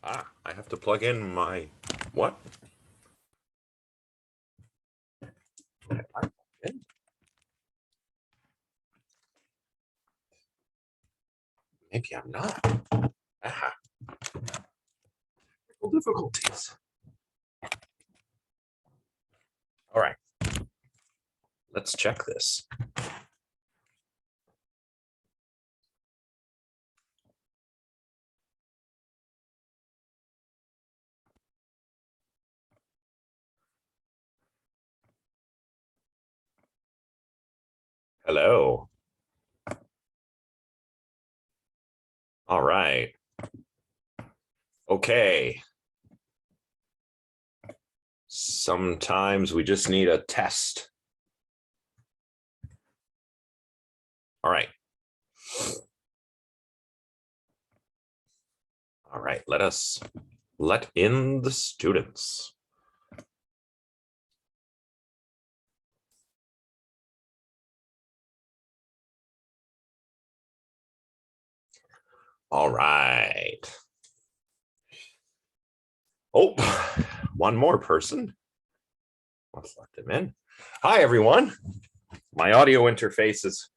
I have to plug in my what? Maybe I'm not. Aha. Difficulties. All right. Let's check this. Hello. All right. Okay. Sometimes we just need a test. All right. All right. Let in the students. All right. Oh, one more person. Let's let them in. Hi, everyone. My audio interface is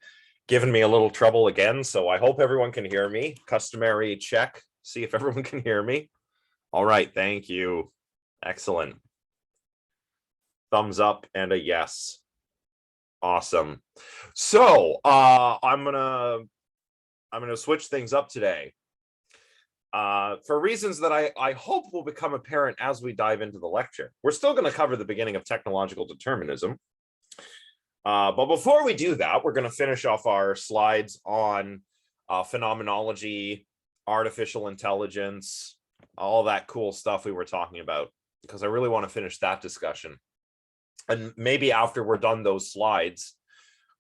giving me a little trouble again, so I hope everyone can hear me. Customary check, see if everyone can hear me. All right, thank you. Excellent. Thumbs up and a yes. Awesome. So I'm gonna switch things up today. For reasons that I hope will become apparent as we dive into the lecture. We're still going to cover the beginning of technological determinism. But before we do that, we're going to finish off our slides on phenomenology, artificial intelligence, all that cool stuff we were talking about, because I really want to finish that discussion. And maybe after we're done those slides,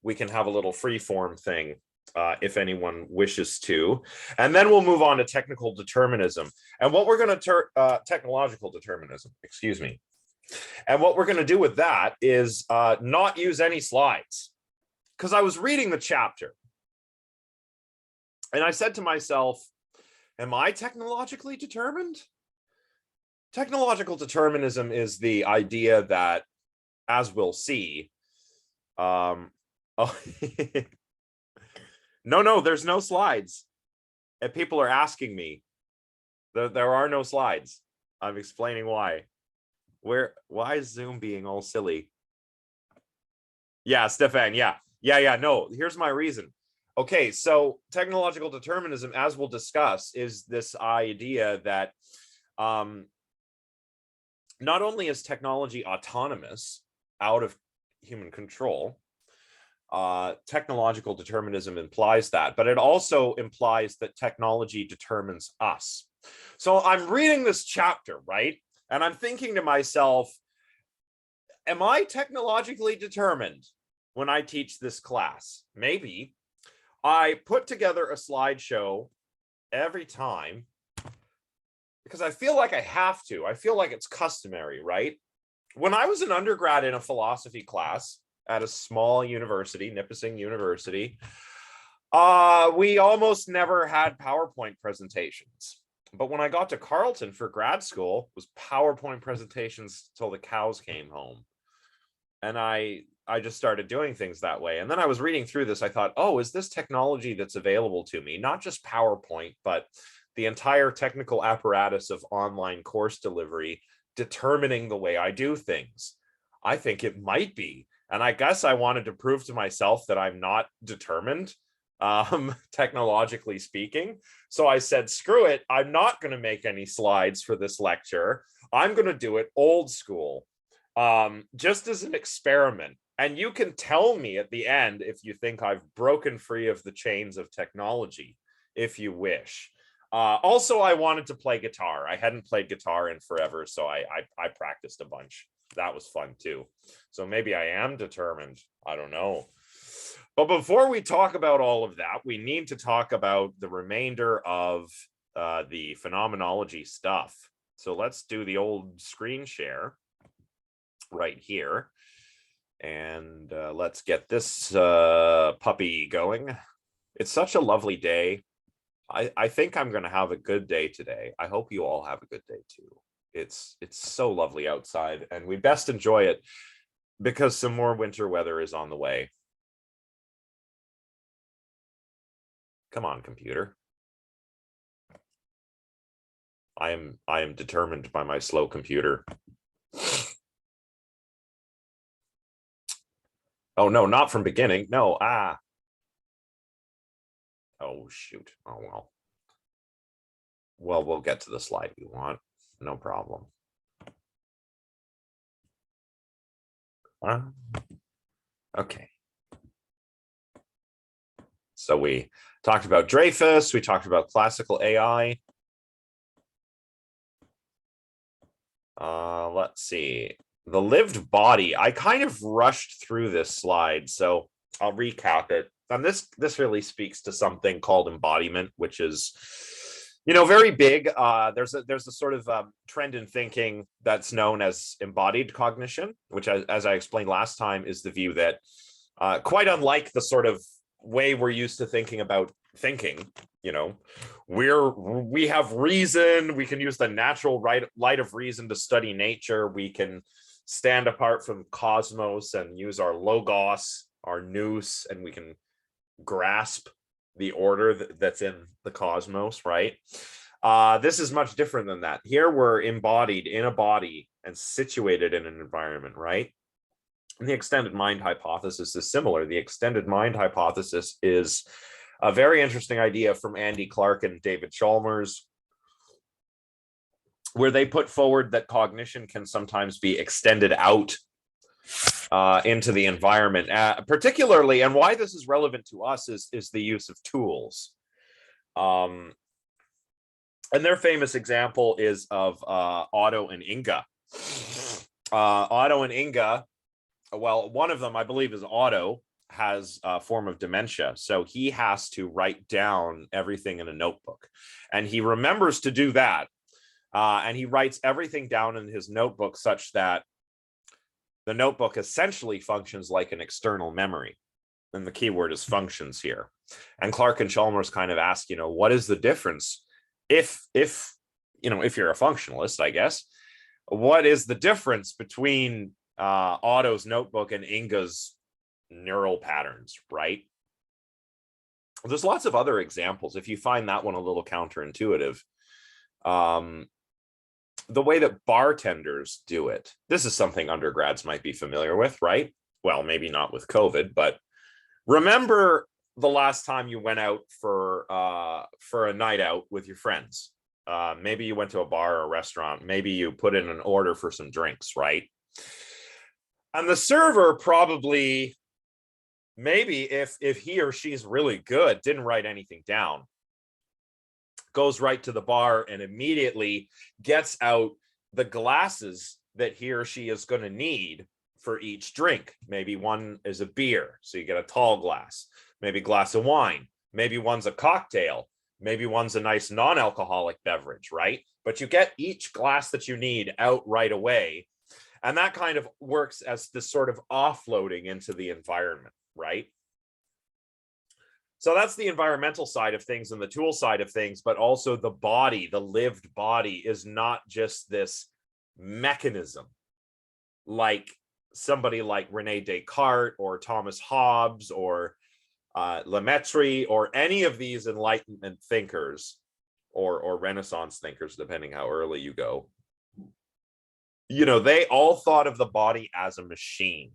we can have a little free form thing if anyone wishes to. And then we'll move on to technical determinism. And what we're going to technological determinism, excuse me. And what we're going to do with that is not use any slides. Because I was reading the chapter and I said to myself, am I technologically determined? Technological determinism is the idea that, as we'll see, No, there's no slides. And people are asking me. There are no slides. I'm explaining why. Why is Zoom being all silly? Yeah, Stefan, yeah. No, here's my reason. Okay, so technological determinism, as we'll discuss, is this idea that not only is technology autonomous, out of human control, technological determinism implies that, but it also implies that technology determines us. So I'm reading this chapter, right? And I'm thinking to myself, am I technologically determined when I teach this class? Maybe. I put together a slideshow every time because I feel like I have to. I feel like it's customary, right? When I was an undergrad in a philosophy class, at a small university, Nipissing University, we almost never had PowerPoint presentations. But when I got to Carleton for grad school, it was PowerPoint presentations till the cows came home. And I just started doing things that way. And then I was reading through this. I thought, oh, is this technology that's available to me? Not just PowerPoint, but the entire technical apparatus of online course delivery determining the way I do things. I think it might be. And I guess I wanted to prove to myself that I'm not determined, technologically speaking. So I said, screw it. I'm not going to make any slides for this lecture. I'm going to do it old school, just as an experiment. And you can tell me at the end if you think I've broken free of the chains of technology, if you wish. Also, I wanted to play guitar. I hadn't played guitar in forever, so I practiced a bunch. That was fun too. So maybe I am determined. I don't know. But before we talk about all of that, we need to talk about the remainder of the phenomenology stuff. So let's do the old screen share right here. And let's get this puppy going. It's such a lovely day. I think I'm going to have a good day today. I hope you all have a good day too. It's so lovely outside, and we best enjoy it because some more winter weather is on the way. Come on, computer. I am determined by my slow computer. Oh no, not from beginning. No, Oh shoot. Oh well. Well, we'll get to the slide we want. No problem. Okay. So we talked about Dreyfus, we talked about classical AI. Let's see. The lived body. I kind of rushed through this slide, so I'll recap it. And this really speaks to something called embodiment, which is, very big. There's a sort of trend in thinking that's known as embodied cognition, which, as I explained last time, is the view that quite unlike the sort of way we're used to thinking about thinking, we have reason, we can use the natural light of reason to study nature, we can stand apart from cosmos and use our logos, our nous, and we can grasp the order that's in the cosmos, right? This is much different than that. Here we're embodied in a body and situated in an environment, right? And the extended mind hypothesis is similar. The extended mind hypothesis is a very interesting idea from Andy Clark and David Chalmers, where they put forward that cognition can sometimes be extended out into the environment, particularly, and why this is relevant to us is the use of tools. And their famous example is of Otto and Inga. Otto and Inga, well, one of them, I believe, is Otto, has a form of dementia. So he has to write down everything in a notebook. And he remembers to do that. And he writes everything down in his notebook such that the notebook essentially functions like an external memory. And the key word is functions here. And Clark and Chalmers kind of ask, what is the difference if you're a functionalist, I guess, what is the difference between Otto's notebook and Inga's neural patterns, right? There's lots of other examples. If you find that one a little counterintuitive, the way that bartenders do it, this is something undergrads might be familiar with, right? Well, maybe not with COVID, but remember the last time you went out for a night out with your friends. Maybe you went to a bar or a restaurant. Maybe you put in an order for some drinks, right? And the server probably, maybe if he or she's really good, didn't write anything down, goes right to the bar and immediately gets out the glasses that he or she is going to need for each drink. Maybe one is a beer, so you get a tall glass, maybe a glass of wine, maybe one's a cocktail, maybe one's a nice non-alcoholic beverage, right? But you get each glass that you need out right away. And that kind of works as this sort of offloading into the environment, right? So that's the environmental side of things and the tool side of things, but also the body, the lived body, is not just this mechanism like somebody like Rene Descartes or Thomas Hobbes or Lemaitre or any of these Enlightenment thinkers or Renaissance thinkers, depending how early you go. They all thought of the body as a machine.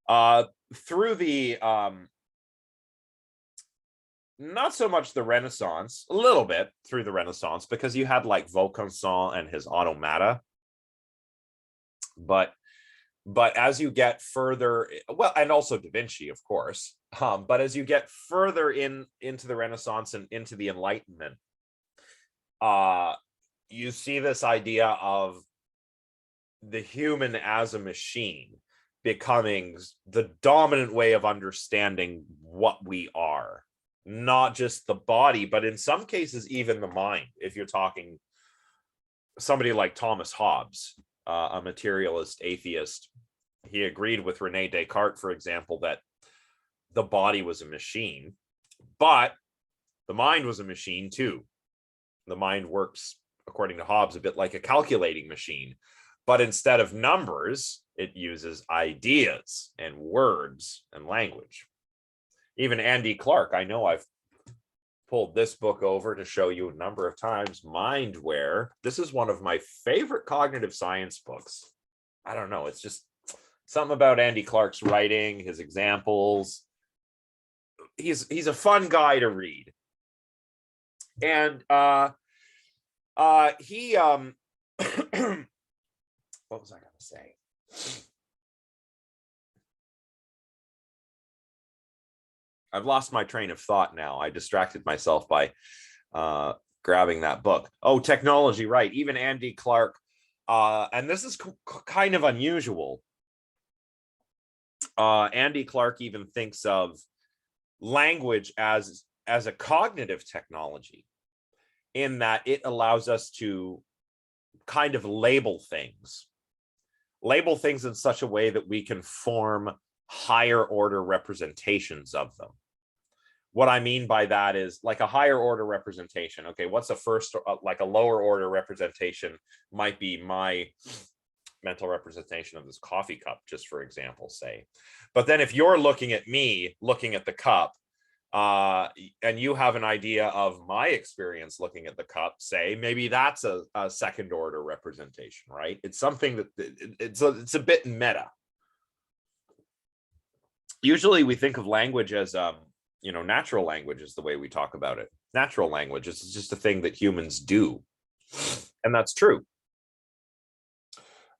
Through the not so much the Renaissance, a little bit through the Renaissance, because you had like Vaucanson and his automata. But as you get further, well, and also Da Vinci, of course, but as you get further into the Renaissance and into the Enlightenment, you see this idea of the human as a machine becoming the dominant way of understanding what we are. Not just the body, but in some cases, even the mind. If you're talking somebody like Thomas Hobbes, a materialist atheist, he agreed with Rene Descartes, for example, that the body was a machine. But the mind was a machine too. The mind works, according to Hobbes, a bit like a calculating machine, but instead of numbers, it uses ideas and words and language. Even Andy Clark, I know I've pulled this book over to show you a number of times, Mindware. This is one of my favorite cognitive science books. I don't know, it's just something about Andy Clark's writing, his examples. He's a fun guy to read. And he what was I going to say? I've lost my train of thought now. I distracted myself by grabbing that book. Oh, technology, right. Even Andy Clark, and this is kind of unusual. Andy Clark even thinks of language as a cognitive technology, in that it allows us to kind of label things in such a way that we can form higher order representations of them. What I mean by that is like a higher order representation. Okay, what's a first, like a lower order representation might be my mental representation of this coffee cup, just for example, say. But then if you're looking at me, looking at the cup, and you have an idea of my experience looking at the cup, say, maybe that's a second order representation, right? It's something that it's a bit meta. Usually we think of language as natural language is the way we talk about it. Natural language is just a thing that humans do, and that's true.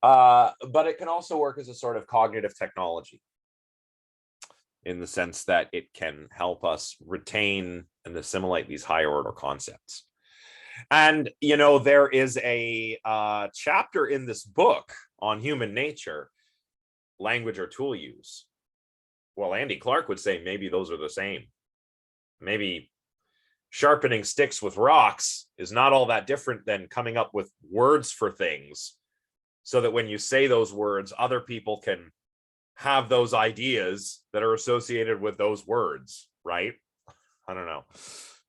But it can also work as a sort of cognitive technology, in the sense that it can help us retain and assimilate these higher order concepts. And, there is a chapter in this book on human nature, language or tool use. Well, Andy Clark would say maybe those are the same. Maybe sharpening sticks with rocks is not all that different than coming up with words for things, so that when you say those words, other people can have those ideas that are associated with those words, right? I don't know.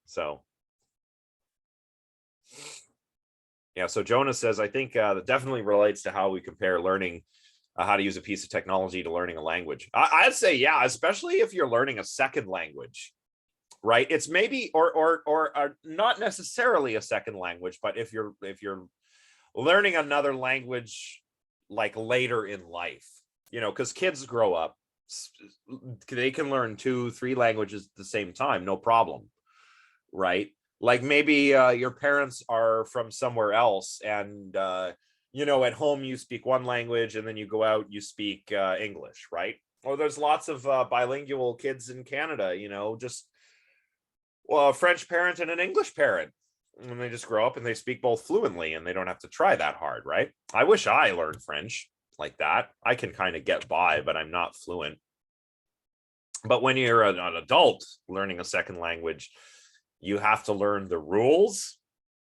So, yeah, so Jonas says, I think that definitely relates to how we compare learning how to use a piece of technology to learning a language. I'd say, yeah, especially if you're learning a second language, right? It's maybe, or not necessarily a second language, but if you're learning another language like later in life, because kids grow up, they can learn 2-3 languages at the same time, no problem, right? Like maybe your parents are from somewhere else, and at home you speak one language, and then you go out, you speak English, right? Or there's lots of bilingual kids in Canada, just a French parent and an English parent, and they just grow up and they speak both fluently, and they don't have to try that hard, right? I wish I learned French like that. I can kind of get by, but I'm not fluent. But when you're an adult learning a second language, you have to learn the rules.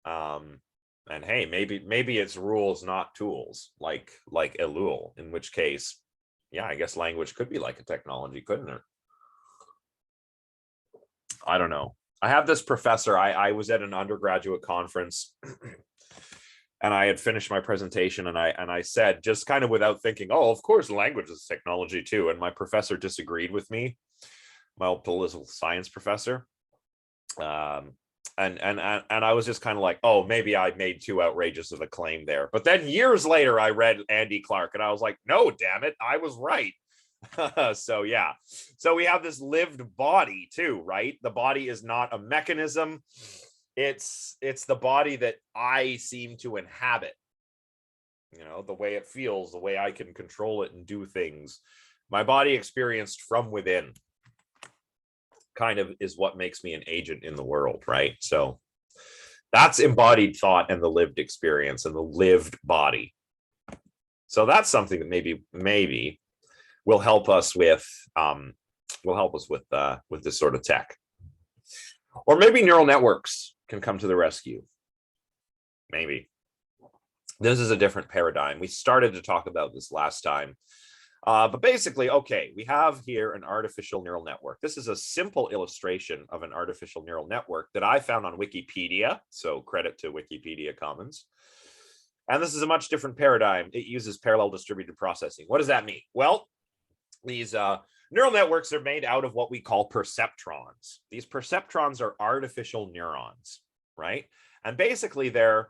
And hey, maybe it's rules, not tools, like Elul, in which case, yeah, I guess language could be like a technology, couldn't it? I don't know. I have this professor, I was at an undergraduate conference and I had finished my presentation, and I said, just kind of without thinking, oh, of course, language is technology too. And my professor disagreed with me, my political science professor. And I was just kind of like, oh, maybe I made too outrageous of a claim there. But then years later, I read Andy Clark, and I was like, no, damn it, I was right. So yeah, so we have this lived body too, right? The body is not a mechanism. It's the body that I seem to inhabit, the way it feels, the way I can control it and do things. My body experienced from within kind of is what makes me an agent in the world, right? So that's embodied thought and the lived experience and the lived body. So that's something that maybe will help us with this sort of tech. Or maybe neural networks can come to the rescue. Maybe. This is a different paradigm. We started to talk about this last time. But basically, okay, we have here an artificial neural network. This is a simple illustration of an artificial neural network that I found on Wikipedia. So credit to Wikipedia Commons. And this is a much different paradigm. It uses parallel distributed processing. What does that mean? Well, these neural networks are made out of what we call perceptrons. These perceptrons are artificial neurons, right? And basically, they're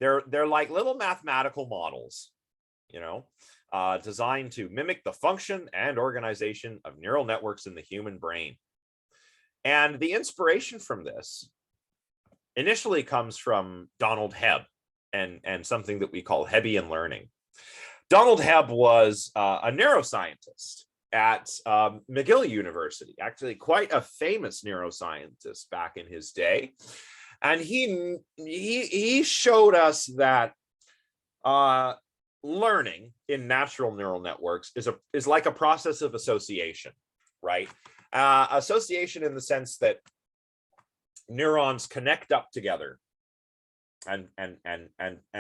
like little mathematical models, you know, designed to mimic the function and organization of neural networks in the human brain. And the inspiration from this initially comes from Donald Hebb and something that we call Hebbian learning. Donald Hebb was a neuroscientist at McGill University, actually quite a famous neuroscientist back in his day. And he showed us that learning in natural neural networks is like a process of association, right? Association in the sense that neurons connect up together and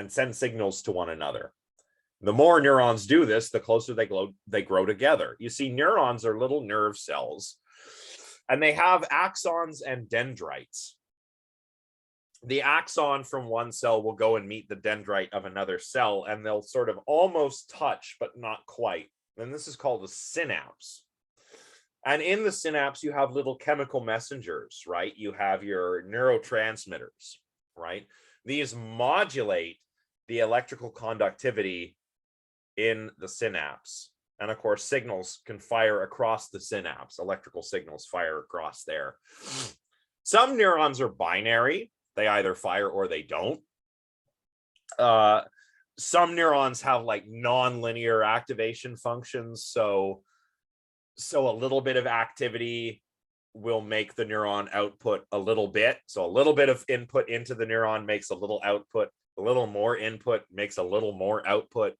send signals to one another. The more neurons do this, the closer they grow together. You see, neurons are little nerve cells, and they have axons and dendrites. The axon from one cell will go and meet the dendrite of another cell, and they'll sort of almost touch, but not quite. And this is called a synapse. And in the synapse, you have little chemical messengers, right? You have your neurotransmitters, right? These modulate the electrical conductivity in the synapse. And of course, signals can fire across the synapse. Electrical signals fire across there. Some neurons are binary. They either fire or they don't. Some neurons have like non-linear activation functions. So a little bit of activity will make the neuron output a little bit. So a little bit of input into the neuron makes a little output. A little more input makes a little more output.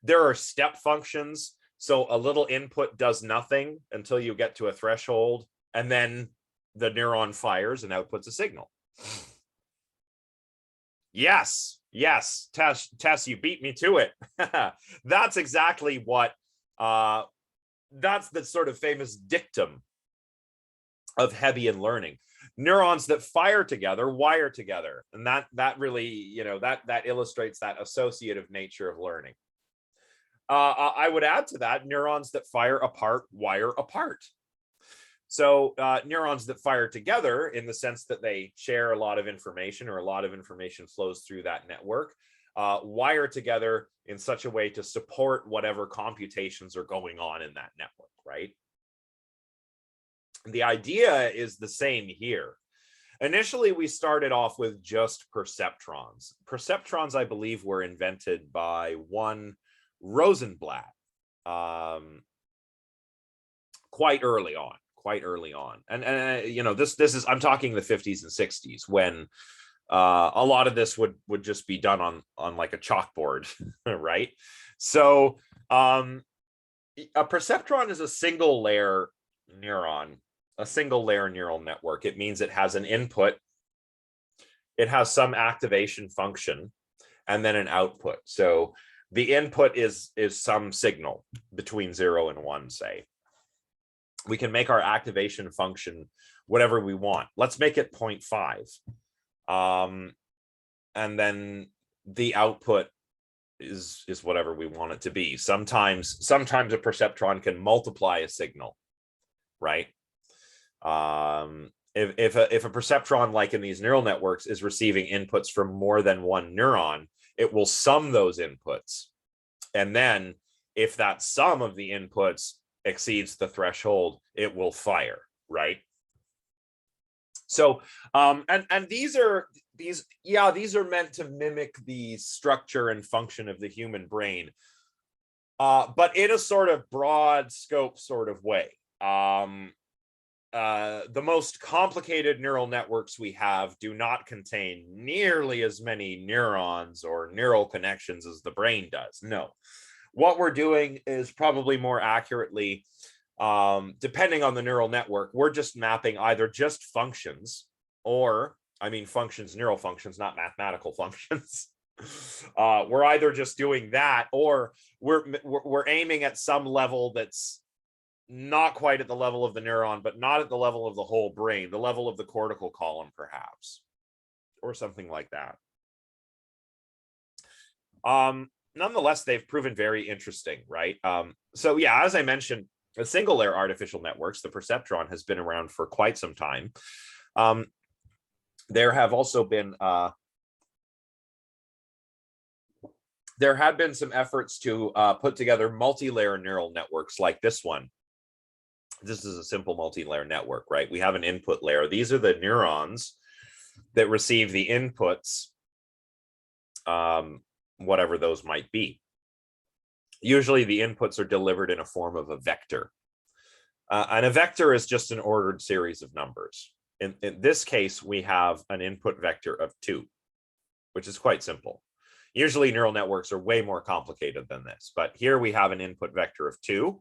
There are step functions. So a little input does nothing until you get to a threshold, and then the neuron fires and outputs a signal. Yes, Tess, you beat me to it. That's exactly what, that's the sort of famous dictum of Hebbian learning. Neurons that fire together wire together, and that really, you know, that illustrates that associative nature of learning. I would add to that, neurons that fire apart wire apart. So neurons that fire together, in the sense that they share a lot of information, or a lot of information flows through that network, wire together in such a way to support whatever computations are going on in that network, right? The idea is the same here. Initially, we started off with just perceptrons. Perceptrons, I believe, were invented by one Rosenblatt quite early on. And you know, this is, I'm talking the 50s and 60s, when a lot of this would just be done on like a chalkboard, right? So a perceptron is a single layer neuron, a single layer neural network. It means it has an input, it has some activation function, and then an output. So the input is some signal between 0 and 1, say. We can make our activation function whatever we want. Let's make it 0.5. And then the output is whatever we want it to be. Sometimes a perceptron can multiply a signal, right? If a perceptron, like in these neural networks, is receiving inputs from more than one neuron, it will sum those inputs. And then if that sum of the inputs exceeds the threshold, it will fire, right? So and these are meant to mimic the structure and function of the human brain, but in a sort of broad scope sort of way. The most complicated neural networks we have do not contain nearly as many neurons or neural connections as the brain does. No, what we're doing is probably more accurately, depending on the neural network, we're just mapping either just functions, or, I mean functions, neural functions, not mathematical functions, We're either just doing that, or we're aiming at some level that's not quite at the level of the neuron, but not at the level of the whole brain, the level of the cortical column, perhaps, or something like that. Nonetheless, they've proven very interesting, right? So yeah, as I mentioned, the single layer artificial networks, the perceptron, has been around for quite some time. There have also been there had been some efforts to put together multi-layer neural networks like this one. This is a simple multi-layer network, right? We have an input layer. These are the neurons that receive the inputs, whatever those might be. Usually the inputs are delivered in a form of a vector. And a vector is just an ordered series of numbers. In this case, we have an input vector of 2, which is quite simple. Usually neural networks are way more complicated than this, but here we have an input vector of 2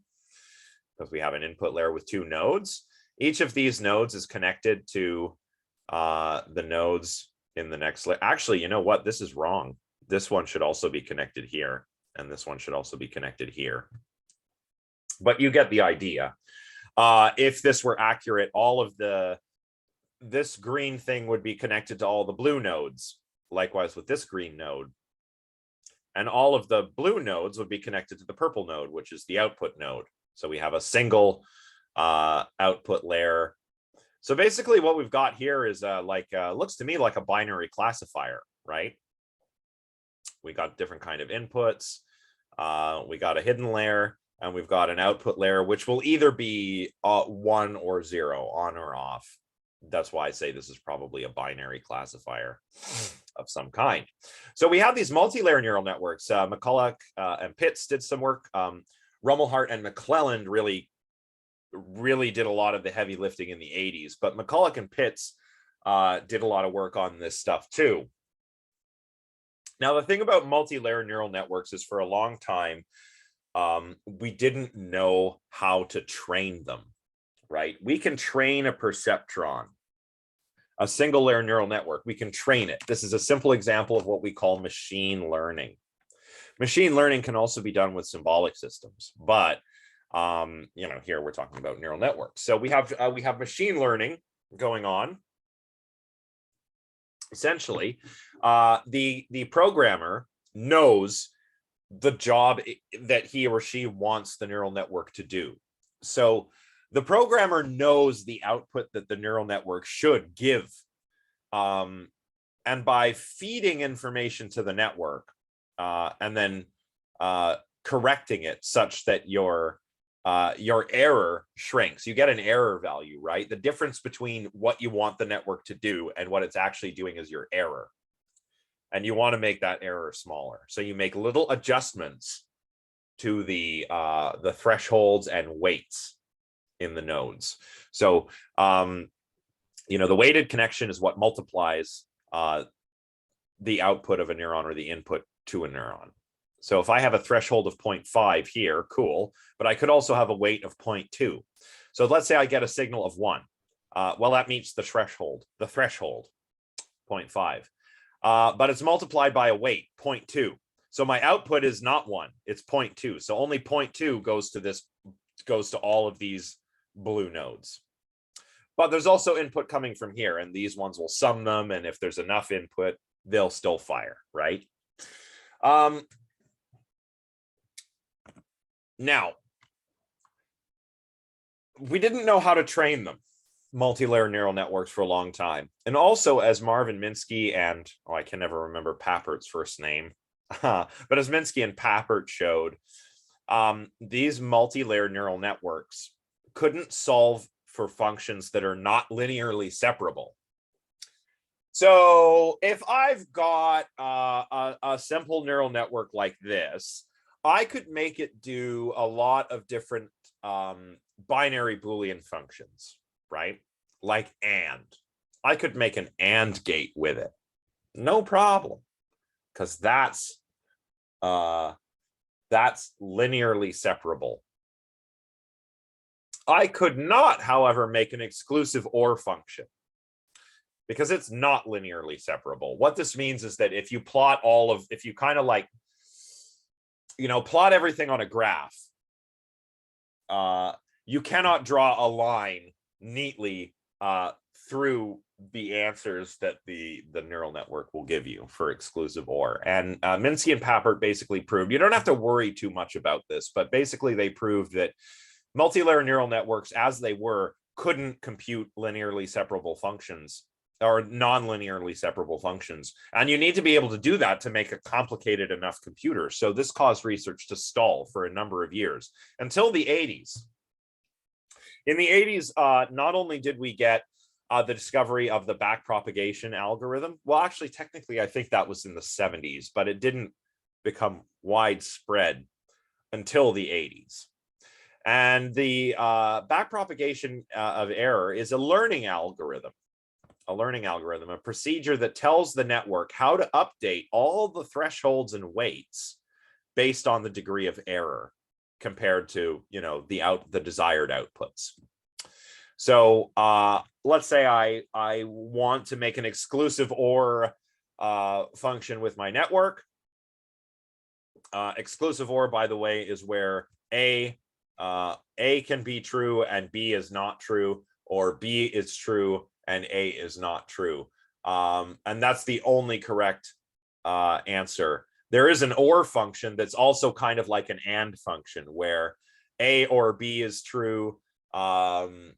because we have an input layer with 2 nodes. Each of these nodes is connected to the nodes in the next layer. Actually, you know what? This is wrong. This one should also be connected here, and this one should also be connected here. But you get the idea. If this were accurate, all of this green thing would be connected to all the blue nodes. Likewise with this green node. And all of the blue nodes would be connected to the purple node, which is the output node. So we have a single output layer. So basically what we've got here is looks to me like a binary classifier, right? We got different kind of inputs. We got a hidden layer, and we've got an output layer, which will either be 1 or 0, on or off. That's why I say this is probably a binary classifier of some kind. So we have these multi-layer neural networks. McCulloch and Pitts did some work. Rumelhart and McClelland really did a lot of the heavy lifting in the 80s, but McCulloch and Pitts did a lot of work on this stuff too. Now, the thing about multi-layer neural networks is, for a long time, we didn't know how to train them, right? We can train a perceptron, a single layer neural network. We can train it. This is a simple example of what we call machine learning. Machine learning can also be done with symbolic systems, but here we're talking about neural networks. So we have machine learning going on. Essentially, the programmer knows the job that he or she wants the neural network to do. So the programmer knows the output that the neural network should give. And by feeding information to the network and then correcting it such that your error shrinks, you get an error value, right? The difference between what you want the network to do and what it's actually doing is your error. And you want to make that error smaller. So you make little adjustments to the thresholds and weights in the nodes. So, the weighted connection is what multiplies the output of a neuron or the input to a neuron. So if I have a threshold of 0.5 here, cool, but I could also have a weight of 0.2. So let's say I get a signal of 1. Well, that meets the threshold, 0.5. But it's multiplied by a weight, 0.2. So my output is not 1, it's 0.2. So only 0.2 goes to all of these blue nodes. But there's also input coming from here, and these ones will sum them, and if there's enough input, they'll still fire, right? Now, we didn't know how to train them, multi-layer neural networks, for a long time. And also, as Marvin Minsky and, I can never remember Pappert's first name, but as Minsky and Pappert showed, these multi-layer neural networks couldn't solve for functions that are not linearly separable. So if I've got a simple neural network like this, I could make it do a lot of different binary Boolean functions, right? Like and. I could make an and gate with it. No problem, because that's linearly separable. I could not, however, make an exclusive OR function. because it's not linearly separable. What this means is that if you plot if you kind of like, plot everything on a graph, you cannot draw a line neatly through the answers that the neural network will give you for exclusive OR. And Minsky and Papert basically proved, you don't have to worry too much about this, but basically they proved that multilayer neural networks, as they were, couldn't compute linearly separable functions or non-linearly separable functions. And you need to be able to do that to make a complicated enough computer. So this caused research to stall for a number of years until the 80s. In the 80s, not only did we get the discovery of the backpropagation algorithm. Well, actually, technically, I think that was in the 70s, but it didn't become widespread until the 80s. And the backpropagation of error is a learning algorithm, a procedure that tells the network how to update all the thresholds and weights based on the degree of error compared to, the desired outputs. So let's say I want to make an exclusive OR function with my network. Exclusive OR, by the way, is where A can be true and B is not true, or B is true and A is not true. And that's the only correct answer. There is an OR function that's also kind of like an AND function where A or B is true, B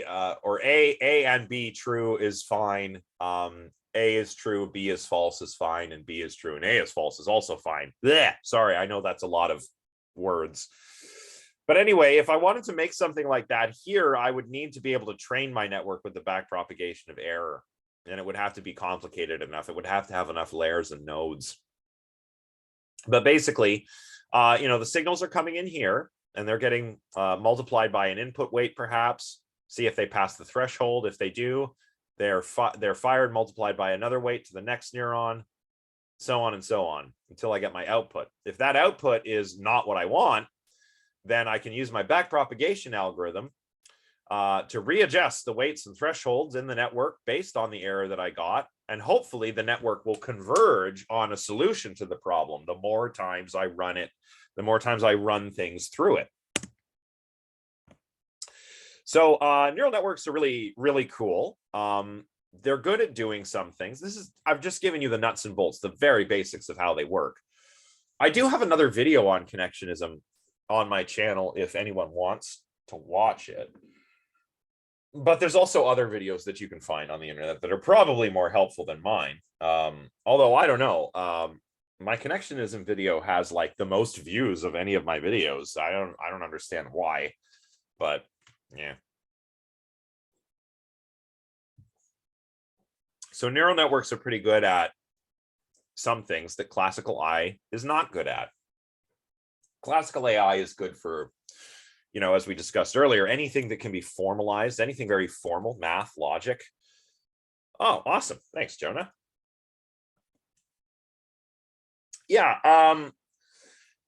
or A and B true is fine. A is true, B is false is fine, and B is true and A is false is also fine. Blech, sorry, I know that's a lot of words. But anyway, if I wanted to make something like that here, I would need to be able to train my network with the backpropagation of error. And it would have to be complicated enough. It would have to have enough layers and nodes. But basically, the signals are coming in here and they're getting multiplied by an input weight, perhaps. See if they pass the threshold. If they do, they're fired, multiplied by another weight to the next neuron, so on and so on, until I get my output. If that output is not what I want, then I can use my backpropagation algorithm to readjust the weights and thresholds in the network based on the error that I got. And hopefully the network will converge on a solution to the problem. The more times I run it, the more times I run things through it. So neural networks are really, really cool. They're good at doing some things. I've just given you the nuts and bolts, the very basics of how they work. I do have another video on connectionism on my channel if anyone wants to watch it. But there's also other videos that you can find on the internet that are probably more helpful than mine. Although I don't know, my connectionism video has like the most views of any of my videos. I don't understand why, but yeah. So neural networks are pretty good at some things that classical AI is not good at. Classical AI is good for, as we discussed earlier, anything that can be formalized, anything very formal, math, logic. Oh, awesome. Thanks, Jonah. Yeah.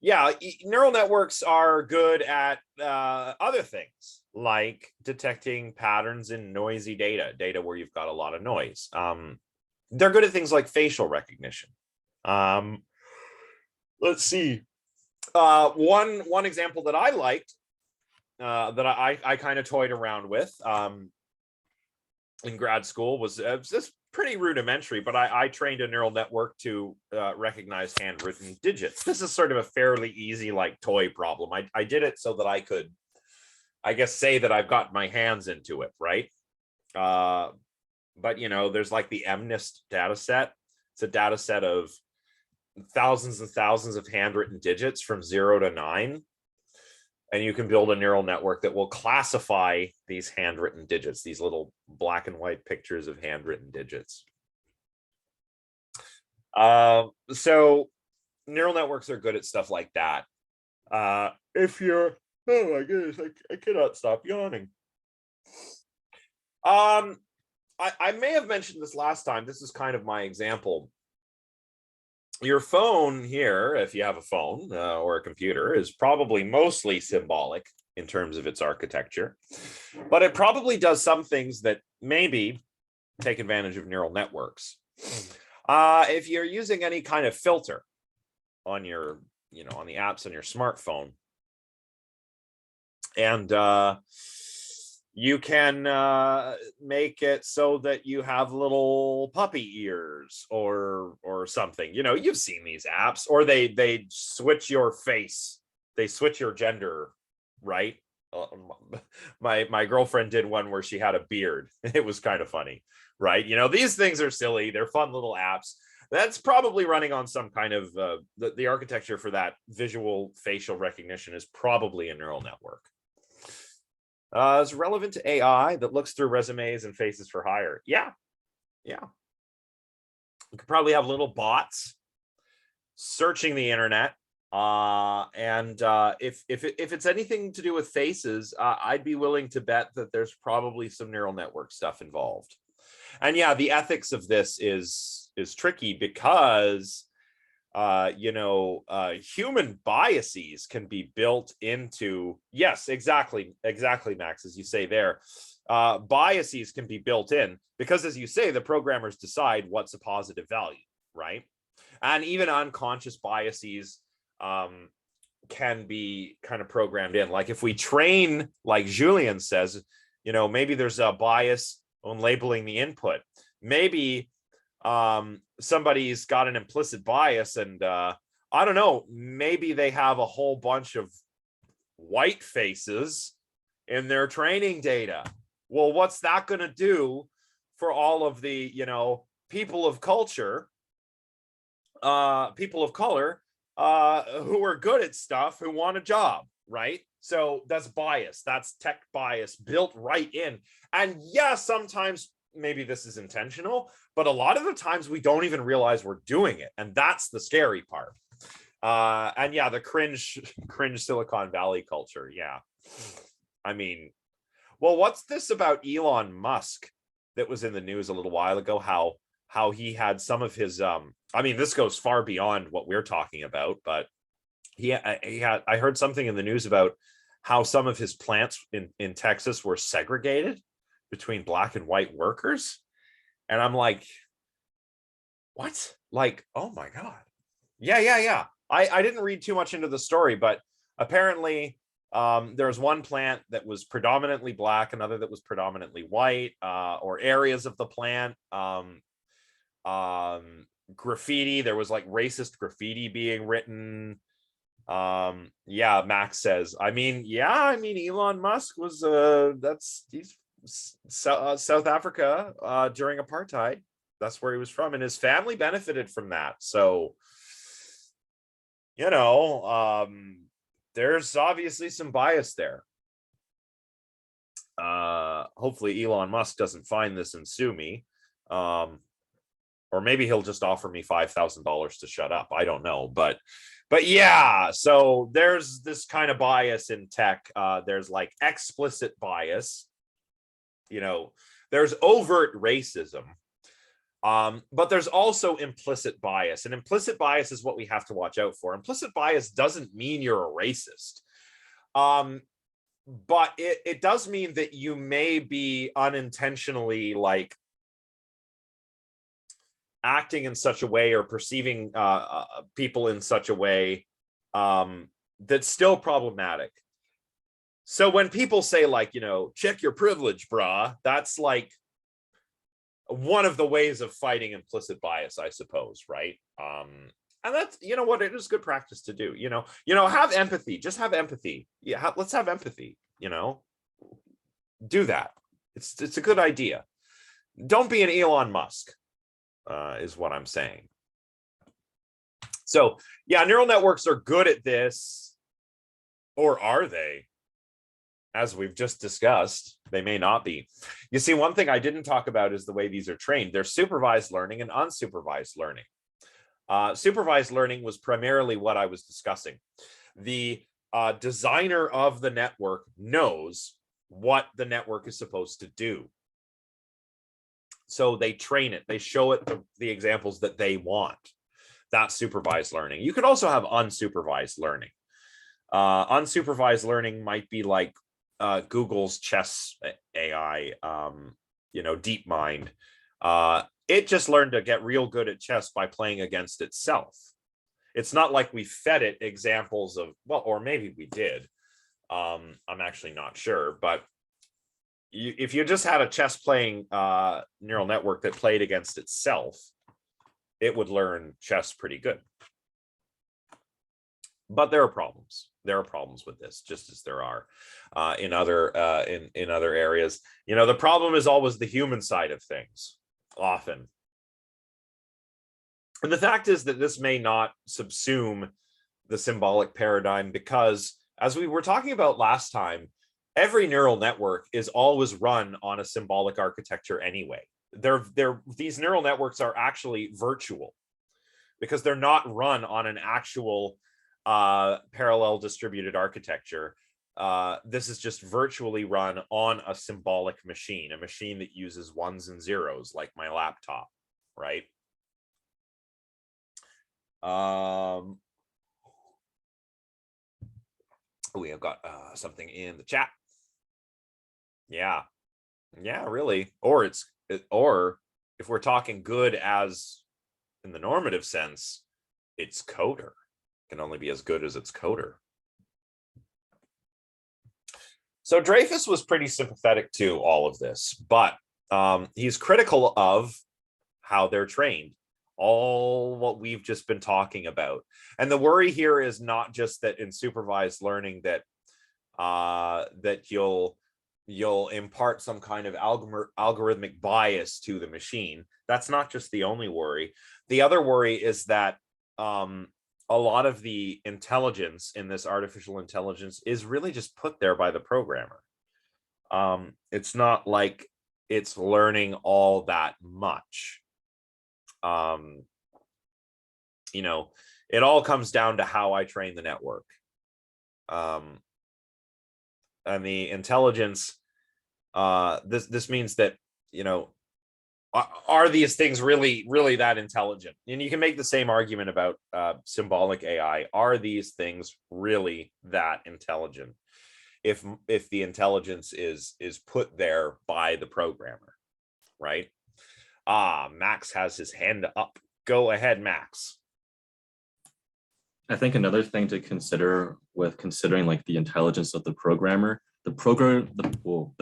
Neural networks are good at other things, like detecting patterns in noisy data where you've got a lot of noise. They're good at things like facial recognition. Let's see. One example that I liked, that I kind of toyed around with in grad school was just pretty rudimentary, but I trained a neural network to recognize handwritten digits. This is sort of a fairly easy like toy problem. I did it so that I could, I guess, say that I've got my hands into it, right? But there's like the MNIST data set. It's a data set of thousands and thousands of handwritten digits from 0 to 9. And you can build a neural network that will classify these handwritten digits, these little black and white pictures of handwritten digits. So neural networks are good at stuff like that. If you're, oh my goodness, I cannot stop yawning. I may have mentioned this last time. This is kind of my example. Your phone here, if you have a phone or a computer, is probably mostly symbolic in terms of its architecture, but it probably does some things that maybe take advantage of neural networks. If you're using any kind of filter on your, on the apps on your smartphone, and you can make it so that you have little puppy ears or something. You've seen these apps, or they switch your face, they switch your gender, right? My girlfriend did one where she had a beard. It was kind of funny, right? These things are silly. They're fun little apps. That's probably running on some kind of the architecture for that visual facial recognition is probably a neural network. Is relevant to AI that looks through resumes and faces for hire. Yeah. You could probably have little bots searching the internet. And if it's anything to do with faces, I'd be willing to bet that there's probably some neural network stuff involved. And yeah, the ethics of this is tricky because human biases can be built into, yes, exactly, Max, as you say there. Biases can be built in because, as you say, the programmers decide what's a positive value, right? And even unconscious biases can be kind of programmed in. Like if we train, like Julian says, maybe there's a bias on labeling the input. Maybe somebody's got an implicit bias, and I don't know, maybe they have a whole bunch of white faces in their training data. Well, what's that going to do for all of the people of color who are good at stuff, who want a job, right? So that's bias. That's tech bias built right in. And yeah, sometimes maybe this is intentional, but a lot of the times we don't even realize we're doing it, and that's the scary part. And yeah, the cringe Silicon Valley culture. Yeah, I mean, well, what's this about Elon Musk that was in the news a little while ago? How he had some of his I mean, this goes far beyond what we're talking about, but I heard something in the news about how some of his plants in Texas were segregated between black and white workers. And I'm like, what? Like, oh my God. Yeah. I didn't read too much into the story, but apparently there's one plant that was predominantly black, another that was predominantly white, or areas of the plant. Graffiti, there was like racist graffiti being written. Yeah, Max says, I mean, Elon Musk was he's South Africa during apartheid. That's where he was from, and his family benefited from that. So there's obviously some bias there. Hopefully Elon Musk doesn't find this and sue me, or maybe he'll just offer me $5,000 to shut up. I don't know, but yeah, so there's this kind of bias in tech. There's like explicit bias, there's overt racism, but there's also implicit bias, and implicit bias is what we have to watch out for. Implicit bias doesn't mean you're a racist, but it does mean that you may be unintentionally like acting in such a way or perceiving people in such a way that's still problematic. So when people say like, check your privilege, brah, that's like one of the ways of fighting implicit bias, I suppose, right? And that's, what, it is good practice to do, have empathy, just have empathy. Yeah, let's have empathy, do that. It's a good idea. Don't be an Elon Musk. Is what I'm saying. So yeah, neural networks are good at this, or are they? As we've just discussed, they may not be. You see, one thing I didn't talk about is the way these are trained. There's supervised learning and unsupervised learning. Supervised learning was primarily what I was discussing. The designer of the network knows what the network is supposed to do. So they train it, they show it the examples that they want. That's supervised learning. You could also have unsupervised learning. Unsupervised learning might be like Google's chess AI, DeepMind, It just learned to get real good at chess by playing against itself. It's not like we fed it examples of, well, or maybe we did. I'm actually not sure, but if you just had a chess playing neural network that played against itself, it would learn chess pretty good. But there are problems. There are problems with this, just as there are in other areas. You know, the problem is always the human side of things, often. And the fact is that this may not subsume the symbolic paradigm because, as we were talking about last time, every neural network is always run on a symbolic architecture anyway. These neural networks are actually virtual because they're not run on an actual parallel distributed architecture. This is just virtually run on a symbolic machine, a machine that uses ones and zeros like my laptop, right? We have got something in the chat. Yeah, really. Or if we're talking good as in the normative sense, its coder can only be as good as its coder. So Dreyfus was pretty sympathetic to all of this, but he's critical of how they're trained, all what we've just been talking about. And the worry here is not just that in supervised learning that that you'll impart some kind of algorithmic bias to the machine. That's not just the only worry. The other worry is that a lot of the intelligence in this artificial intelligence is really just put there by the programmer. It's not like it's learning all that much. You know, it all comes down to how I train the network. And the intelligence, this means that, you know, are these things really that intelligent? And you can make the same argument about symbolic AI. Are these things really that intelligent if the intelligence is put there by the programmer, right? Max has his hand up. Go ahead, Max. I think another thing to consider with considering like the intelligence of the programmer, the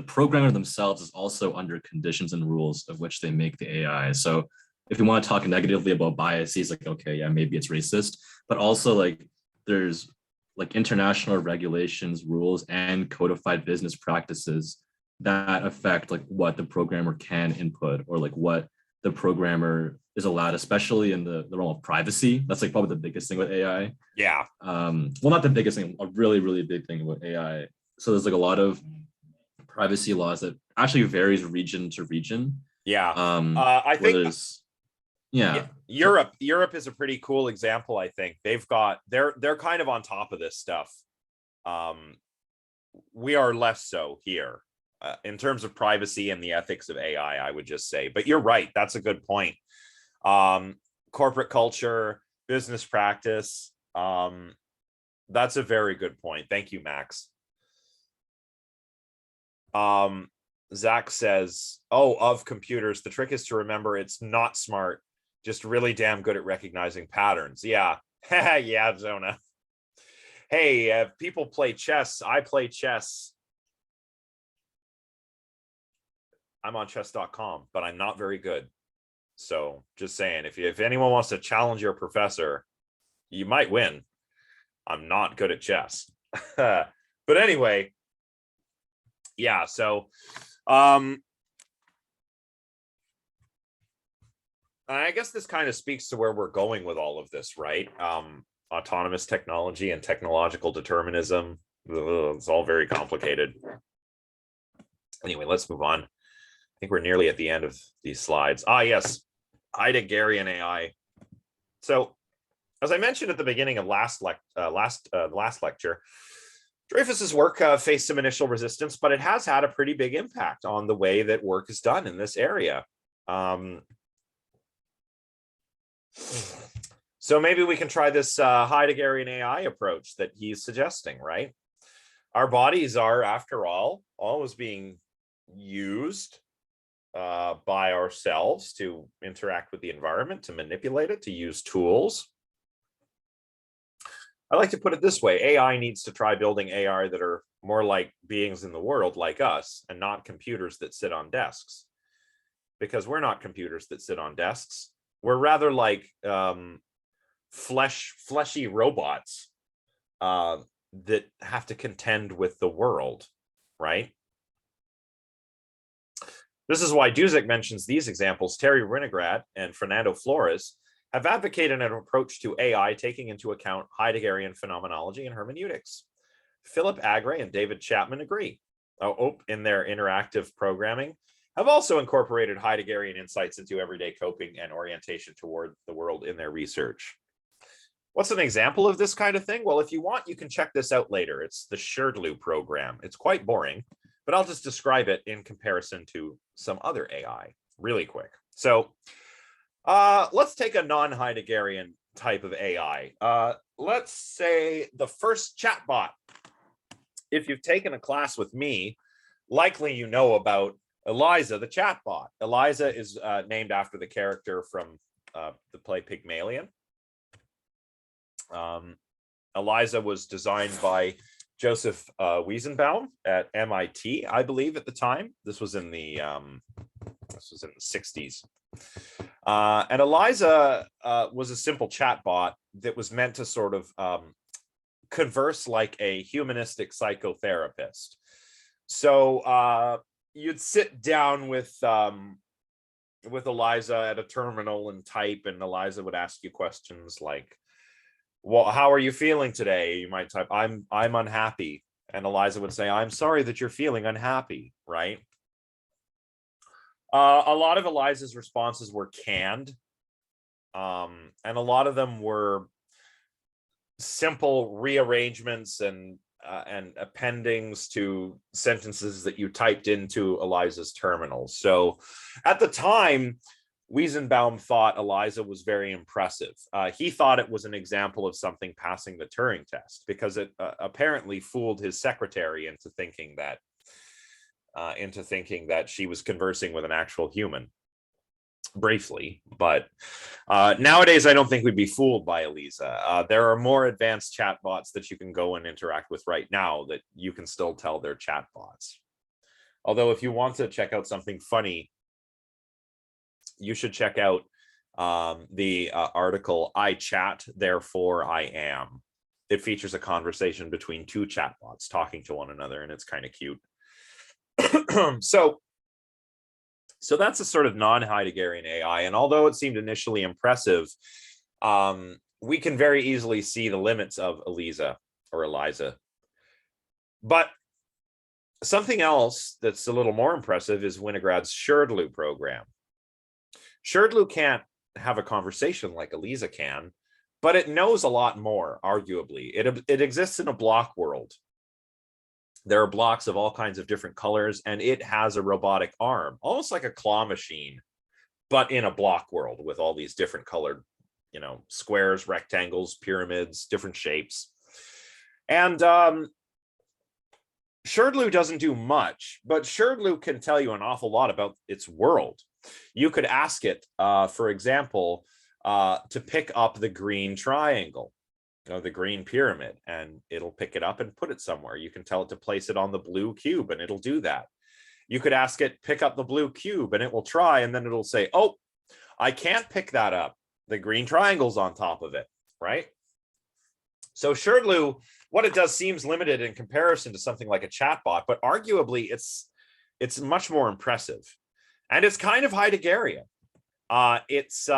programmer themselves is also under conditions and rules of which they make the AI. So if you want to talk negatively about biases, like, okay, yeah, maybe it's racist, but also like there's like international regulations, rules, and codified business practices that affect like what the programmer can input or like what the programmer is allowed, especially in the realm of privacy. That's like probably the biggest thing with AI. Yeah. Well, not the biggest thing, a really big thing about AI. So there's like a lot of privacy laws that actually varies region to region. Yeah. I think yeah. Europe is a pretty cool example. I think they're kind of on top of this stuff. We are less so here in terms of privacy and the ethics of AI, I would just say. But you're right. That's a good point. Corporate culture, business practice. That's a very good point. Thank you, Max. Zach says, of computers, the trick is to remember it's not smart, just really damn good at recognizing patterns. Yeah. Yeah, Zona. Hey, people play chess. I play chess. I'm on chess.com, but I'm not very good. So just saying, if anyone wants to challenge your professor, you might win. I'm not good at chess. But anyway, yeah, so I guess this kind of speaks to where we're going with all of this, right? Autonomous technology and technological determinism. It's all very complicated. Anyway, let's move on. I think we're nearly at the end of these slides. Yes, Heideggerian AI. So, as I mentioned at the beginning of last lecture, Dreyfus's work faced some initial resistance, but it has had a pretty big impact on the way that work is done in this area. So maybe we can try this Heideggerian AI approach that he's suggesting, right? Our bodies are, after all, always being used by ourselves to interact with the environment, to manipulate it, to use tools. I like to put it this way: AI needs to try building AI that are more like beings in the world like us, and not computers that sit on desks. Because we're not computers that sit on desks. We're rather like fleshy robots that have to contend with the world, right? This is why Dusek mentions these examples. Terry Winograd and Fernando Flores have advocated an approach to AI taking into account Heideggerian phenomenology and hermeneutics. Philip Agre and David Chapman agree. In their interactive programming, have also incorporated Heideggerian insights into everyday coping and orientation toward the world in their research. What's an example of this kind of thing? Well, if you want, you can check this out later. It's the Sherdlu program. It's quite boring, but I'll just describe it in comparison to some other AI really quick. So let's take a non-Heideggerian type of AI. Let's say the first chatbot. If you've taken a class with me, likely you know about Eliza, the chatbot. Eliza is named after the character from the play Pygmalion. Eliza was designed by Joseph Wiesenbaum at MIT, I believe, at the time. This was in the 60s. And Eliza was a simple chatbot that was meant to sort of converse like a humanistic psychotherapist. So you'd sit down with Eliza at a terminal and type, and Eliza would ask you questions like, well, how are you feeling today? You might type, I'm unhappy. And Eliza would say, I'm sorry that you're feeling unhappy, right? A lot of Eliza's responses were canned. And a lot of them were simple rearrangements and appendings to sentences that you typed into Eliza's terminal. So at the time, Wiesenbaum thought Eliza was very impressive. He thought it was an example of something passing the Turing test because it apparently fooled his secretary into thinking that she was conversing with an actual human. Briefly, but nowadays I don't think we'd be fooled by Eliza. There are more advanced chatbots that you can go and interact with right now that you can still tell they're chatbots. Although if you want to check out something funny, you should check out the article "I Chat, Therefore I Am." It features a conversation between two chatbots talking to one another, and it's kind of cute. So that's a sort of non-Heideggerian AI. And although it seemed initially impressive, we can very easily see the limits of Eliza. But something else that's a little more impressive is Winograd's Sherdlu program. Sherdlu can't have a conversation like Eliza can, but it knows a lot more, arguably. It exists in a block world. There are blocks of all kinds of different colors, and it has a robotic arm, almost like a claw machine, but in a block world with all these different colored, squares, rectangles, pyramids, different shapes. And Sherdlu doesn't do much, but Sherdlu can tell you an awful lot about its world. You could ask it, for example, to pick up the green triangle, the green pyramid, and it'll pick it up and put it somewhere. You can tell it to place it on the blue cube, and it'll do that. You could ask it, pick up the blue cube, and it will try, and then it'll say, oh, I can't pick that up. The green triangle's on top of it, right? So Sherdlu, what it does seems limited in comparison to something like a chatbot, but arguably it's much more impressive. And it's kind of Heideggerian. It's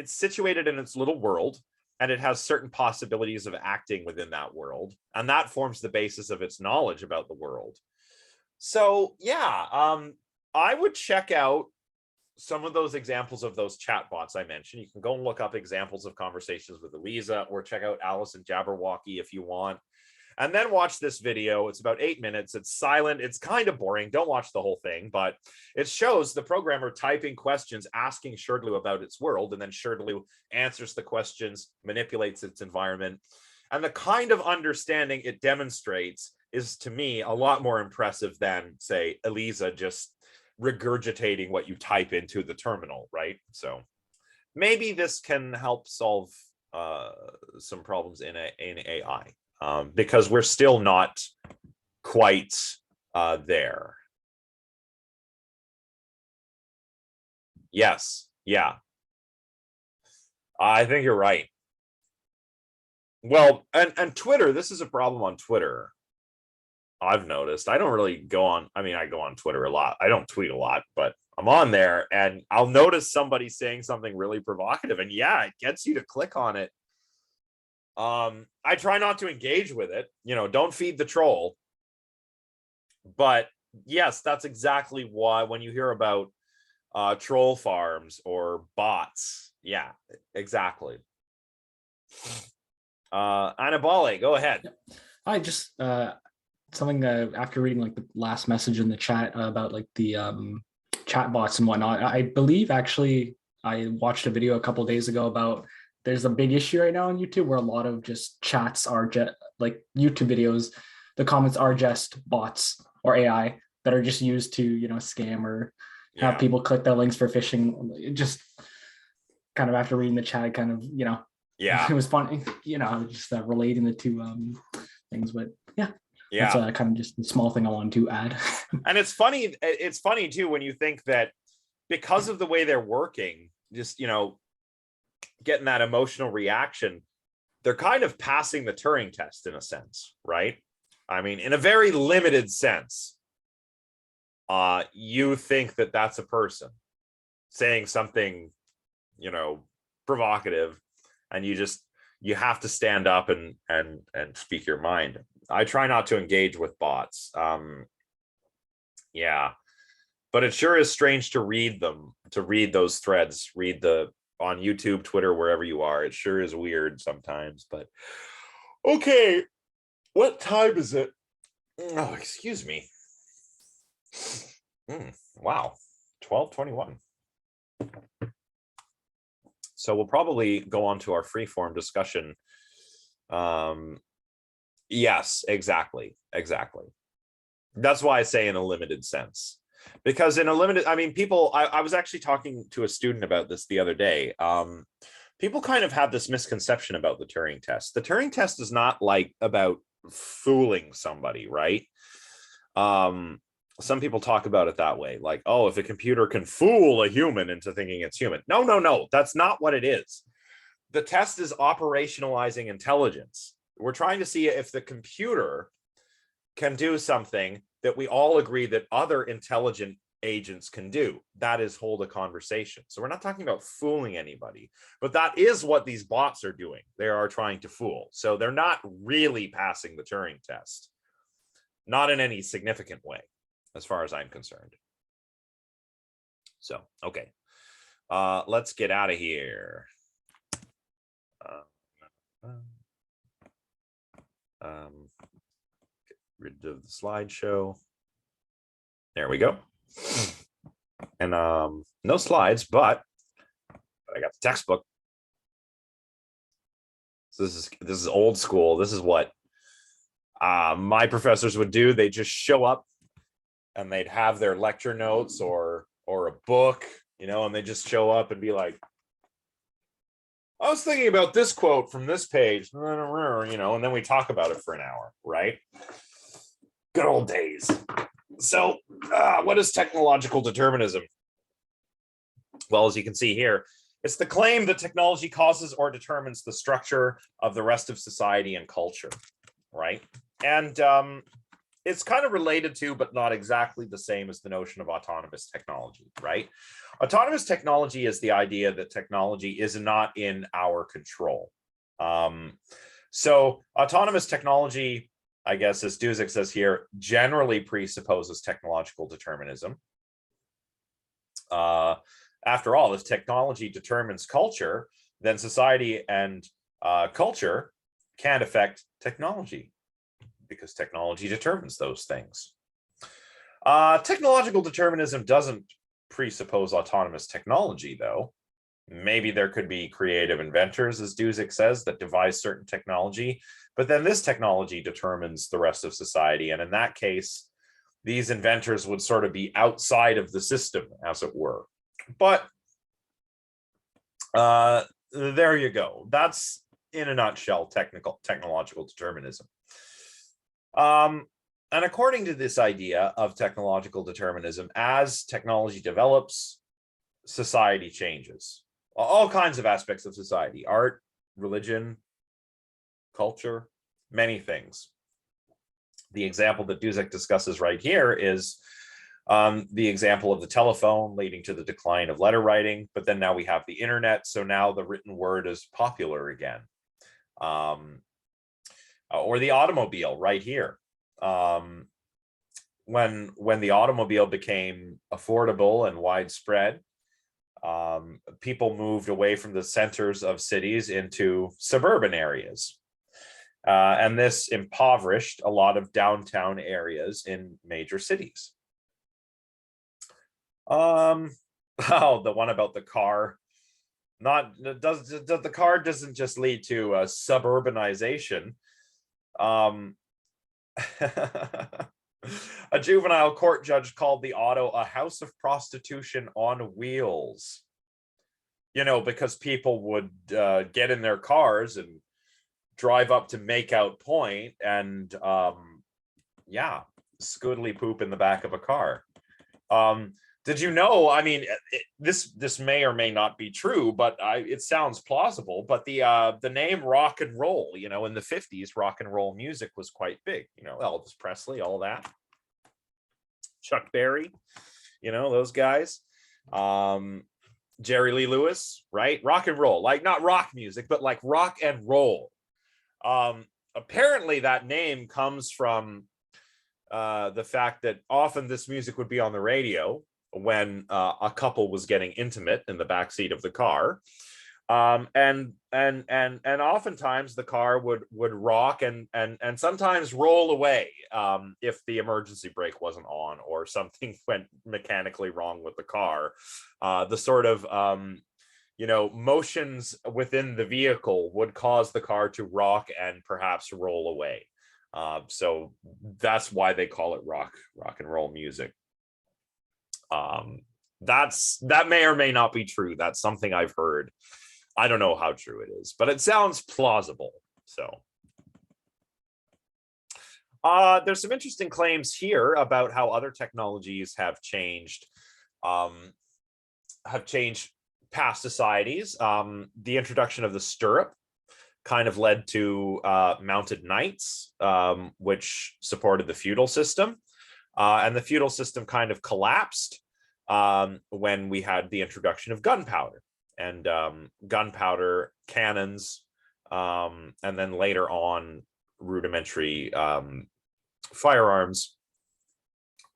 situated in its little world, and it has certain possibilities of acting within that world. And that forms the basis of its knowledge about the world. So yeah, I would check out some of those examples of those chatbots I mentioned. You can go and look up examples of conversations with Eliza, or check out Alice and Jabberwocky if you want. And then watch this video. It's about 8 minutes. It's silent. It's kind of boring. Don't watch the whole thing, but it shows the programmer typing questions, asking Sherdlu about its world, and then Sherdlu answers the questions, manipulates its environment. And the kind of understanding it demonstrates is, to me, a lot more impressive than, say, Eliza just regurgitating what you type into the terminal, right? So maybe this can help solve some problems in AI, because we're still not quite there. Yes, yeah, I think you're right. Well, and Twitter, this is a problem on Twitter. I've noticed. I don't really go on. I mean, I go on Twitter a lot. I don't tweet a lot, but I'm on there and I'll notice somebody saying something really provocative, and yeah, it gets you to click on it. I try not to engage with it, don't feed the troll. But yes, that's exactly why when you hear about troll farms or bots, yeah, exactly. Anabole, go ahead. I just something after reading like the last message in the chat about like the chat bots and whatnot. I believe actually I watched a video a couple of days ago about there's a big issue right now on YouTube where a lot of just chats are just like YouTube videos. The comments are just bots or AI that are just used to, scam or have people click their links for phishing. Just kind of after reading the chat, kind of, yeah, it was funny, just relating the two things. But yeah, that's kind of just a small thing I wanted to add. And it's funny too when you think that because of the way they're working, just getting that emotional reaction, they're kind of passing the Turing test in a sense, right? I mean, in a very limited sense, you think that that's a person saying something, provocative, and you have to stand up and speak your mind. I try not to engage with bots. Yeah, but it sure is strange to read those threads, on YouTube, Twitter, wherever you are. It sure is weird sometimes, but okay. What time is it? Oh, excuse me. Wow, 12:21. So we'll probably go on to our freeform discussion. Yes, exactly. That's why I say in a limited sense, because in a limited, I mean, people, I was actually talking to a student about this the other day. People kind of have this misconception about the Turing test. The Turing test is not like about fooling somebody, right? Some people talk about it that way, like, oh, if a computer can fool a human into thinking it's human. No, that's not what it is. The test is operationalizing intelligence. We're trying to see if the computer can do something that we all agree that other intelligent agents can do. That is hold a conversation. So we're not talking about fooling anybody, but that is what these bots are doing. They are trying to fool. So they're not really passing the Turing test, not in any significant way, as far as I'm concerned. So, okay, let's get out of here. Get rid of the slideshow. There we go. And no slides, but I got the textbook. So this is old school. This is what my professors would do. They just show up and they'd have their lecture notes or a book, and they just show up and be like, I was thinking about this quote from this page, and then we talk about it for an hour, right? Good old days. So what is technological determinism? Well, as you can see here, it's the claim that technology causes or determines the structure of the rest of society and culture, right? And it's kind of related to, but not exactly the same as the notion of autonomous technology, right? Autonomous technology is the idea that technology is not in our control. So autonomous technology, I guess, as Dusek says here, generally presupposes technological determinism. After all, if technology determines culture, then society and culture can't affect technology, because technology determines those things. Technological determinism doesn't presuppose autonomous technology, though. Maybe there could be creative inventors, as Dusek says, that devise certain technology, but then this technology determines the rest of society. And in that case, these inventors would sort of be outside of the system, as it were. But there you go. That's, in a nutshell, technological determinism. And according to this idea of technological determinism, as technology develops, society changes. All kinds of aspects of society: art, religion, culture, many things. The example that Dusek discusses right here is the example of the telephone leading to the decline of letter writing, but then now we have the internet, so now the written word is popular again. Or the automobile right here. When the automobile became affordable and widespread, people moved away from the centers of cities into suburban areas. And this impoverished a lot of downtown areas in major cities. Oh, the one about the car. The car doesn't just lead to suburbanization. A juvenile court judge called the auto a house of prostitution on wheels. Because people would get in their cars and drive up to Makeout Point and scoodly poop in the back of a car. Did you know, I mean, this may or may not be true, but it sounds plausible, but the name rock and roll, in the 50s, rock and roll music was quite big, Elvis Presley, all that. Chuck Berry, those guys. Jerry Lee Lewis, right? Rock and roll, like not rock music, but like rock and roll. Apparently that name comes from the fact that often this music would be on the radio when a couple was getting intimate in the backseat of the car, and oftentimes the car would rock and sometimes roll away if the emergency brake wasn't on or something went mechanically wrong with the car. The sort of motions within the vehicle would cause the car to rock and perhaps roll away. So that's why they call it rock and roll music. That may or may not be true. That's something I've heard. I don't know how true it is, but it sounds plausible. So there's some interesting claims here about how other technologies have changed past societies. The introduction of the stirrup kind of led to mounted knights, which supported the feudal system. And the feudal system kind of collapsed when we had the introduction of gunpowder and gunpowder cannons, and then later on rudimentary firearms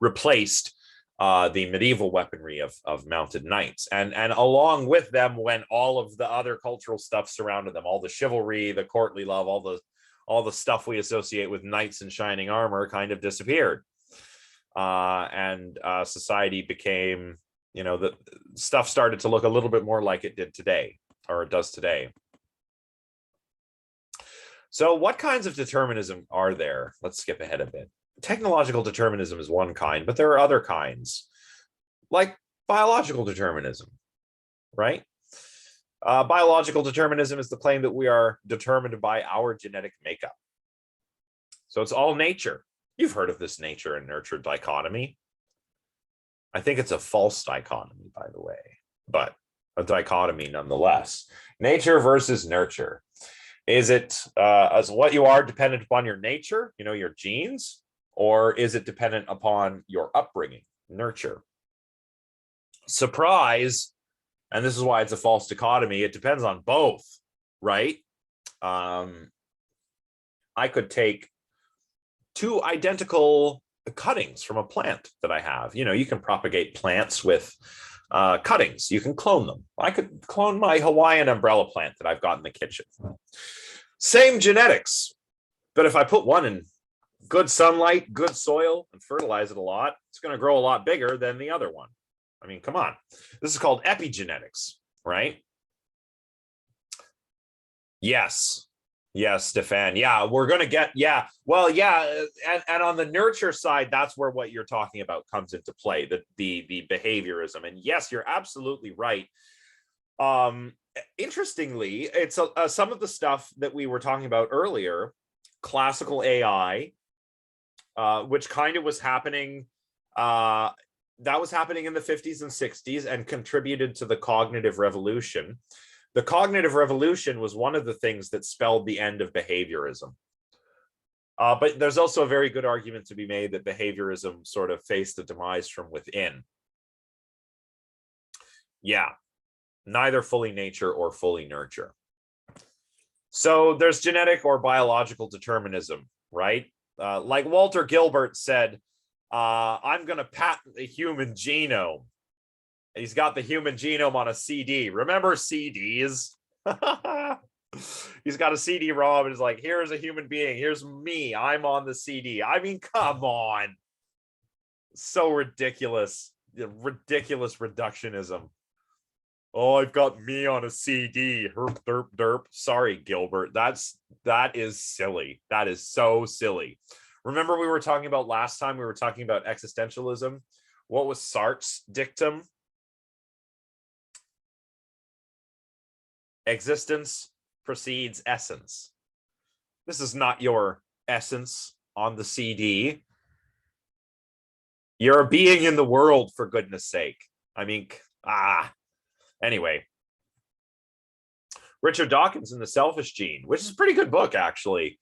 replaced the medieval weaponry of mounted knights. And along with them went all of the other cultural stuff surrounding them, all the chivalry, the courtly love, all the stuff we associate with knights in shining armor kind of disappeared. And society became, the stuff started to look a little bit more like it did today, or it does today. So what kinds of determinism are there? Let's skip ahead a bit. Technological determinism is one kind, but there are other kinds, like biological determinism, right? Biological determinism is the claim that we are determined by our genetic makeup. So it's all nature. You've heard of this nature and nurture dichotomy. I think it's a false dichotomy, by the way, but a dichotomy nonetheless. Nature versus nurture. Is it as what you are dependent upon your nature, your genes, or is it dependent upon your upbringing, nurture? Surprise, and this is why it's a false dichotomy, it depends on both, right? I could take two identical cuttings from a plant that I have. You can propagate plants with cuttings. You can clone them. I could clone my Hawaiian umbrella plant that I've got in the kitchen. Same genetics, but if I put one in good sunlight, good soil, and fertilize it a lot, it's going to grow a lot bigger than the other one. I mean, come on. This is called epigenetics, right? Yes, Yes, Stefan. Yeah, we're going to get, yeah. Well, yeah. And on the nurture side, that's where what you're talking about comes into play, the behaviorism. And yes, you're absolutely right. Interestingly, it's some of the stuff that we were talking about earlier, classical AI, which kind of was happening, that was happening in the 50s and 60s and contributed to the cognitive revolution. The cognitive revolution was one of the things that spelled the end of behaviorism. But there's also a very good argument to be made that behaviorism sort of faced a demise from within. Yeah, neither fully nature or fully nurture. So there's genetic or biological determinism, right? Like Walter Gilbert said, I'm going to patent the human genome. He's got the human genome on a CD. Remember CDs? He's got a CD-ROM and he's like, here's a human being. Here's me. I'm on the CD. I mean, come on. So ridiculous. Ridiculous reductionism. Oh, I've got me on a CD. Herp, derp, derp. Sorry, Gilbert. That is silly. That is so silly. Remember we were talking about last time, we were talking about existentialism. What was Sartre's dictum? Existence precedes essence. This is not your essence on the CD. You're a being in the world, for goodness sake. I mean, anyway. Richard Dawkins in The Selfish Gene, which is a pretty good book, actually.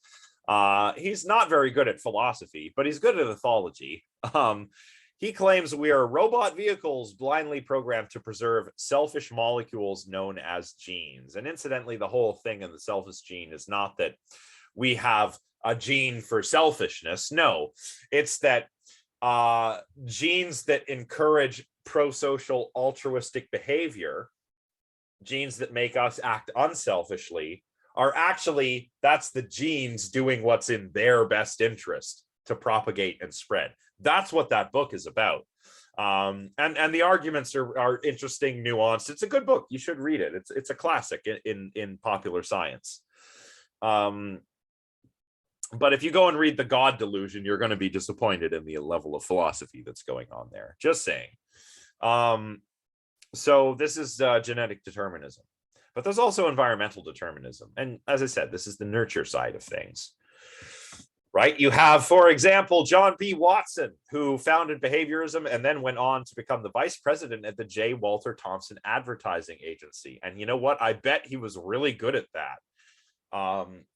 He's not very good at philosophy, but he's good at ethology. He claims we are robot vehicles blindly programmed to preserve selfish molecules known as genes. And incidentally, the whole thing in The Selfish Gene is not that we have a gene for selfishness. No, it's that genes that encourage pro-social altruistic behavior, genes that make us act unselfishly, are actually, that's the genes doing what's in their best interest to propagate and spread. That's what that book is about. And the arguments are interesting, nuanced. It's a good book. You should read it. It's a classic in popular science. But if you go and read The God Delusion, you're going to be disappointed in the level of philosophy that's going on there. Just saying. So this is genetic determinism. But there's also environmental determinism. And as I said, this is the nurture side of things. Right? You have, for example, John B. Watson, who founded behaviorism and then went on to become the vice president at the J. Walter Thompson Advertising Agency. And you know what? I bet he was really good at that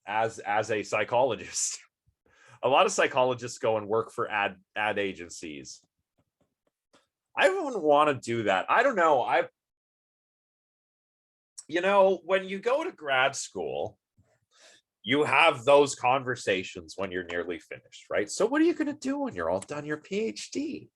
as a psychologist. A lot of psychologists go and work for ad agencies. I wouldn't want to do that. I don't know. When you go to grad school, you have those conversations when you're nearly finished, right? So what are you going to do when you're all done your PhD?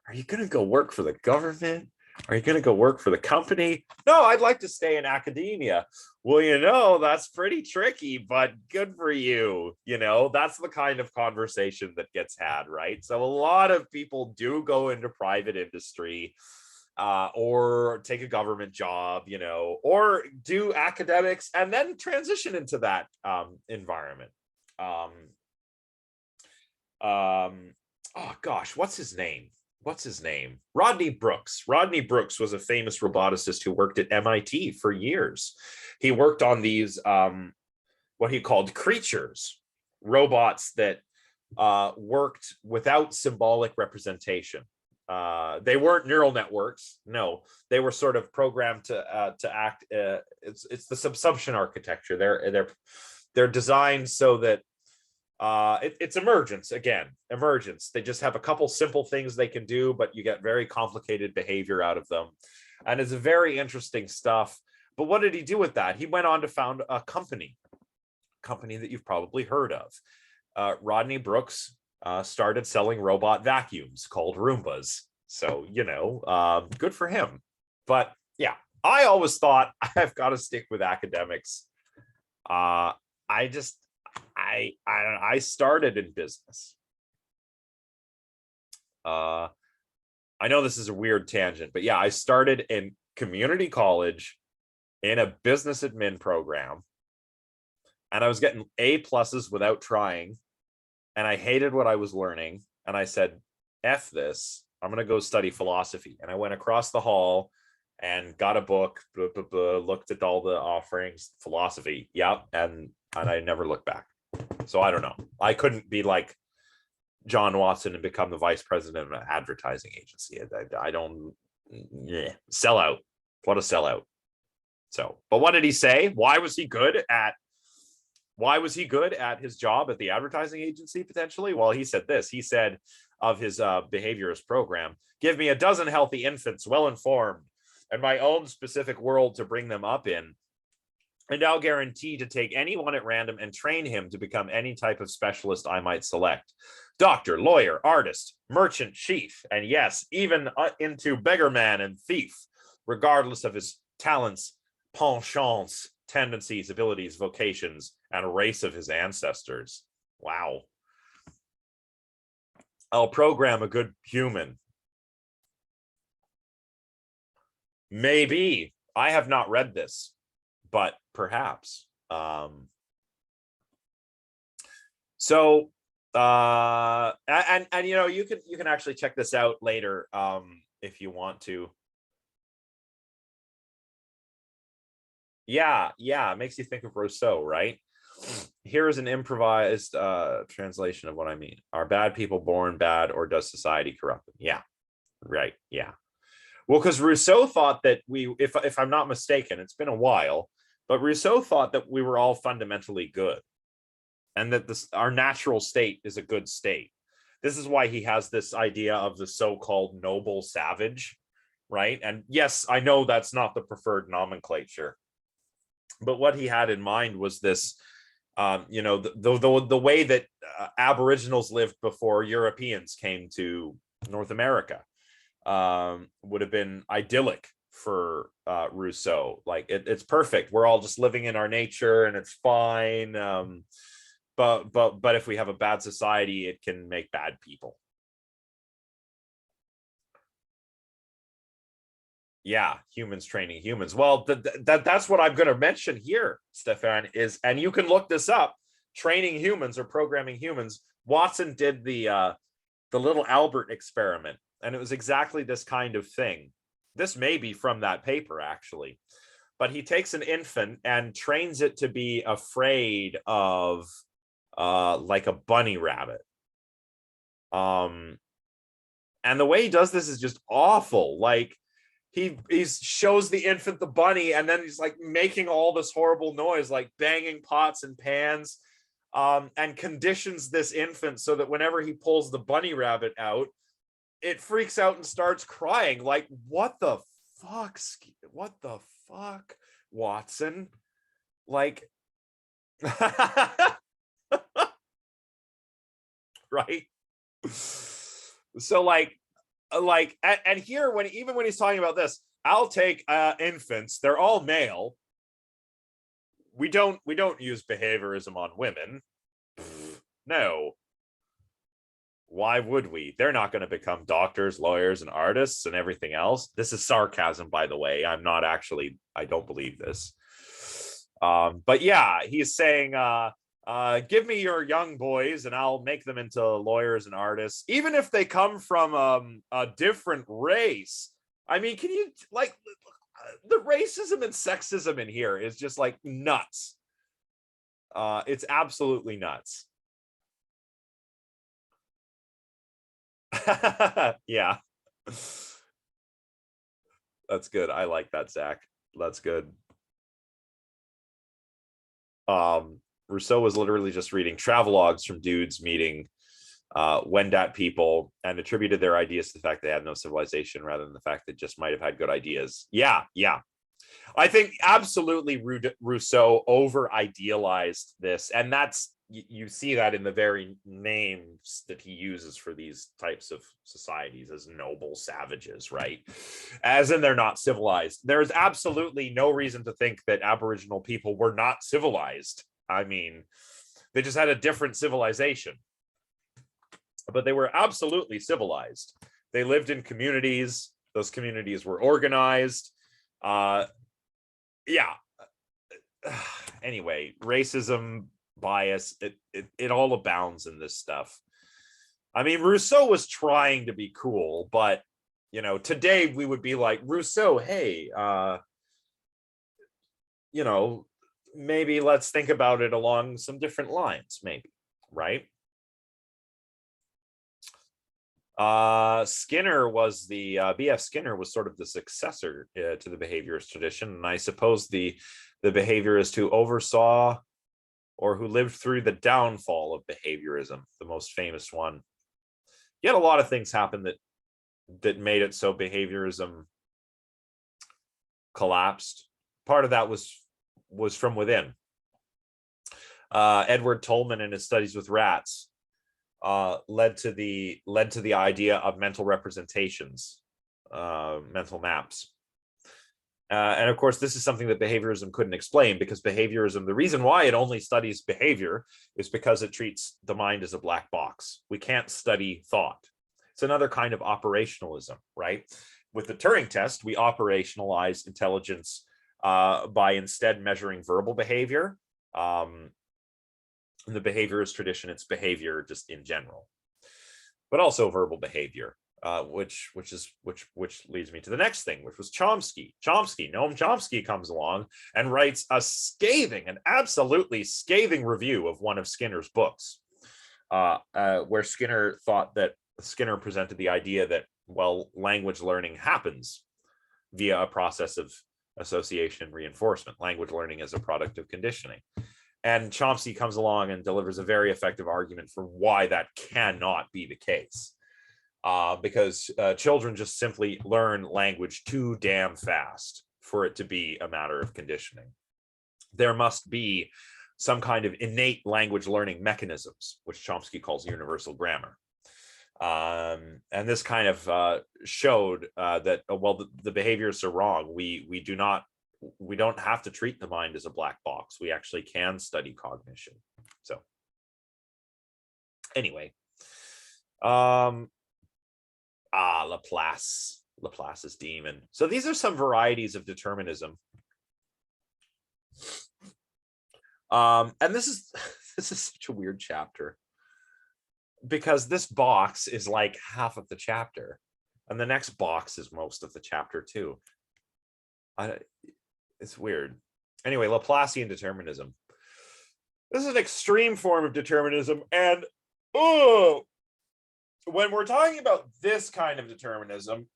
Are you going to go work for the government? Are you going to go work for the company? No, I'd like to stay in academia. Well, that's pretty tricky, but good for you. That's the kind of conversation that gets had, right? So a lot of people do go into private industry, or take a government job, or do academics and then transition into that environment. Oh gosh, what's his name? Rodney Brooks. Rodney Brooks was a famous roboticist who worked at MIT for years. He worked on these, what he called creatures, robots that worked without symbolic representation. They weren't neural networks. No, they were sort of programmed to act. It's the subsumption architecture. They're designed so that it's emergence again. Emergence. They just have a couple simple things they can do, but you get very complicated behavior out of them, and it's very interesting stuff. But what did he do with that? He went on to found a company that you've probably heard of. Rodney Brooks started selling robot vacuums called Roombas. So, good for him. But yeah, I always thought I've got to stick with academics. I started in business. I know this is a weird tangent, but yeah, I started in community college in a business admin program. and I was getting A pluses without trying, and I hated what I was learning, and I said, F this, I'm going to go study philosophy. And I went across the hall and got a book, blah, blah, blah, looked at all the offerings, philosophy. Yep. And I never looked back. So I don't know. I couldn't be like John Watson and become the vice president of an advertising agency. I don't, yeah, sell out. What a sellout. So, but what did he say? Why was he good at his job at the advertising agency potentially? Well, he said this. He said of his behaviorist program, give me a dozen healthy infants, well-informed, and my own specific world to bring them up in. And I'll guarantee to take anyone at random and train him to become any type of specialist I might select. Doctor, lawyer, artist, merchant, chief, and yes, even into beggarman and thief, regardless of his talents, penchants, tendencies, abilities, vocations, and race of his ancestors. Wow. I'll program a good human. Maybe. I have not read this, but perhaps. So and you know, you can actually check this out later if you want to. Yeah, it makes you think of Rousseau, right? Here is an improvised translation of what I mean. Are bad people born bad, or does society corrupt them? Yeah, right. Yeah. Well, because Rousseau thought that if I'm not mistaken, it's been a while, but Rousseau thought that we were all fundamentally good, and that our natural state is a good state. This is why he has this idea of the so-called noble savage, right? And yes, I know that's not the preferred nomenclature, but what he had in mind was this, you know, the way that Aboriginals lived before Europeans came to North America would have been idyllic for Rousseau. Like it's perfect. We're all just living in our nature and it's fine. But if we have a bad society, it can make bad people. Yeah, humans training humans. Well, that's what I'm going to mention here, Stefan, is, and you can look this up, training humans or programming humans. Watson did the little Albert experiment, and it was exactly this kind of thing. This may be from that paper, actually. But he takes an infant and trains it to be afraid of like a bunny rabbit. And the way he does this is just awful. Like, he shows the infant the bunny, and then he's like making all this horrible noise, like banging pots and pans, and conditions this infant so that whenever he pulls the bunny rabbit out, it freaks out and starts crying. Like, what the fuck, Watson? Like, right? So like, and here, even when he's talking about this, I'll take infants, they're all male. We don't use behaviorism on women. No. Why would we? They're not going to become doctors, lawyers, and artists and everything else. This is sarcasm, by the way. I don't believe this. But yeah, he's saying, give me your young boys and I'll make them into lawyers and artists, even if they come from a different race. I mean, can you, like, the racism and sexism in here is just like nuts. It's absolutely nuts. Yeah. That's good. I like that, Zach. That's good. Rousseau was literally just reading travelogues from dudes meeting Wendat people and attributed their ideas to the fact they had no civilization rather than the fact that just might have had good ideas. Yeah. I think absolutely Rousseau over idealized this, and that's, you see that in the very names that he uses for these types of societies as noble savages, right? As in they're not civilized. There's absolutely no reason to think that Aboriginal people were not civilized. I mean, they just had a different civilization, but they were absolutely civilized. They lived in communities. Those communities were organized. Yeah. anyway, racism, bias, it all abounds in this stuff. I mean, Rousseau was trying to be cool, but you know, today we would be like, Rousseau, hey, you know, maybe let's think about it along some different lines, maybe, right? Skinner was the B.F. Skinner was sort of the successor to the behaviorist tradition, and I suppose the behaviorist who oversaw or who lived through the downfall of behaviorism, the most famous one. Yet a lot of things happened that made it so behaviorism collapsed. Part of that was from within. Edward Tolman in his studies with rats led to the idea of mental representations, mental maps. And of course, this is something that behaviorism couldn't explain, because behaviorism, the reason why it only studies behavior is because it treats the mind as a black box. We can't study thought. It's another kind of operationalism, right? With the Turing test, we operationalize intelligence by instead measuring verbal behavior. In the behaviorist tradition, it's behavior just in general, but also verbal behavior, which leads me to the next thing, which was Chomsky. Noam Chomsky comes along and writes a scathing, an absolutely scathing review of one of Skinner's books, where Skinner presented the idea that, well, language learning happens via a process of association and reinforcement. Language learning is a product of conditioning. And Chomsky comes along and delivers a very effective argument for why that cannot be the case. Because children just simply learn language too damn fast for it to be a matter of conditioning. There must be some kind of innate language learning mechanisms, which Chomsky calls universal grammar. And this kind of showed that, well, the behaviorists are wrong. We don't have to treat the mind as a black box. We actually can study cognition. So anyway, Laplace's demon. So these are some varieties of determinism. And this is such a weird chapter, because this box is like half of the chapter, and the next box is most of the chapter too. It's weird. Anyway, Laplacian determinism. This is an extreme form of determinism, and when we're talking about this kind of determinism,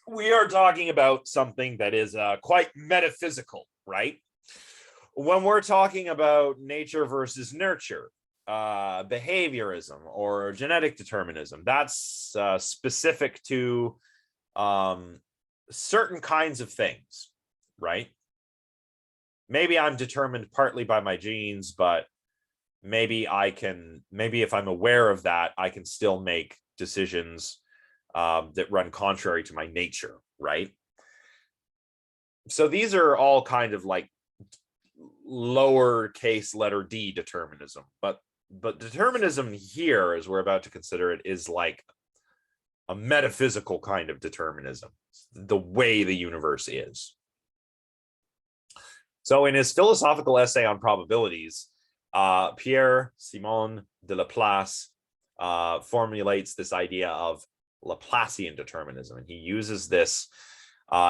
we are talking about something that is quite metaphysical, right? When we're talking about nature versus nurture, behaviorism or genetic determinism, that's specific to certain kinds of things, right? Maybe I'm determined partly by my genes, but maybe if I'm aware of that, I can still make decisions that run contrary to my nature, right? So these are all kind of like lowercase letter d determinism, but determinism here, as we're about to consider it, is like a metaphysical kind of determinism, the way the universe is. So in his philosophical essay on probabilities, Pierre-Simon de Laplace formulates this idea of Laplacian determinism, and he uses this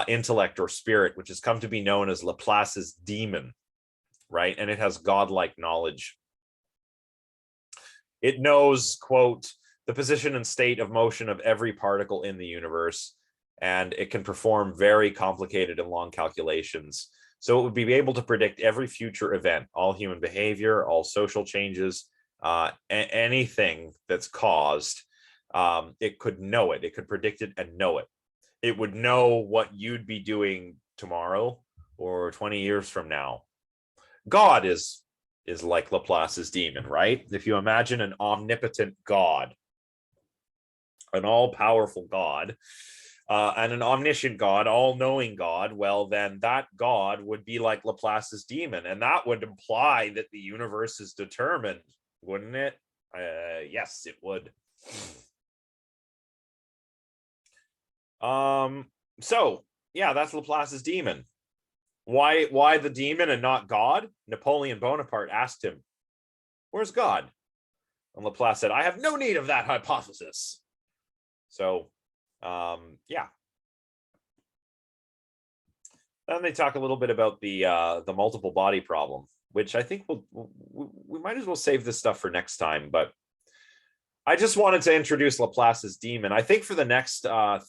intellect or spirit, which has come to be known as Laplace's demon, right? And it has godlike knowledge. It knows, quote, the position and state of motion of every particle in the universe, and it can perform very complicated and long calculations. So it would be able to predict every future event, all human behavior, all social changes, anything that's caused. It could know it. It could predict it and know it. It would know what you'd be doing tomorrow or 20 years from now. God is like Laplace's demon, right? If you imagine an omnipotent God, an all-powerful God, and an omniscient God, all-knowing God, well, then that God would be like Laplace's demon, and that would imply that the universe is determined, wouldn't it? Yes, it would. So yeah, that's Laplace's demon. Why the demon and not God? Napoleon Bonaparte asked him, "Where's God?" And Laplace said, "I have no need of that hypothesis." So, yeah. Then they talk a little bit about the multiple body problem, which I think we might as well save this stuff for next time. But I just wanted to introduce Laplace's demon. I think for the next for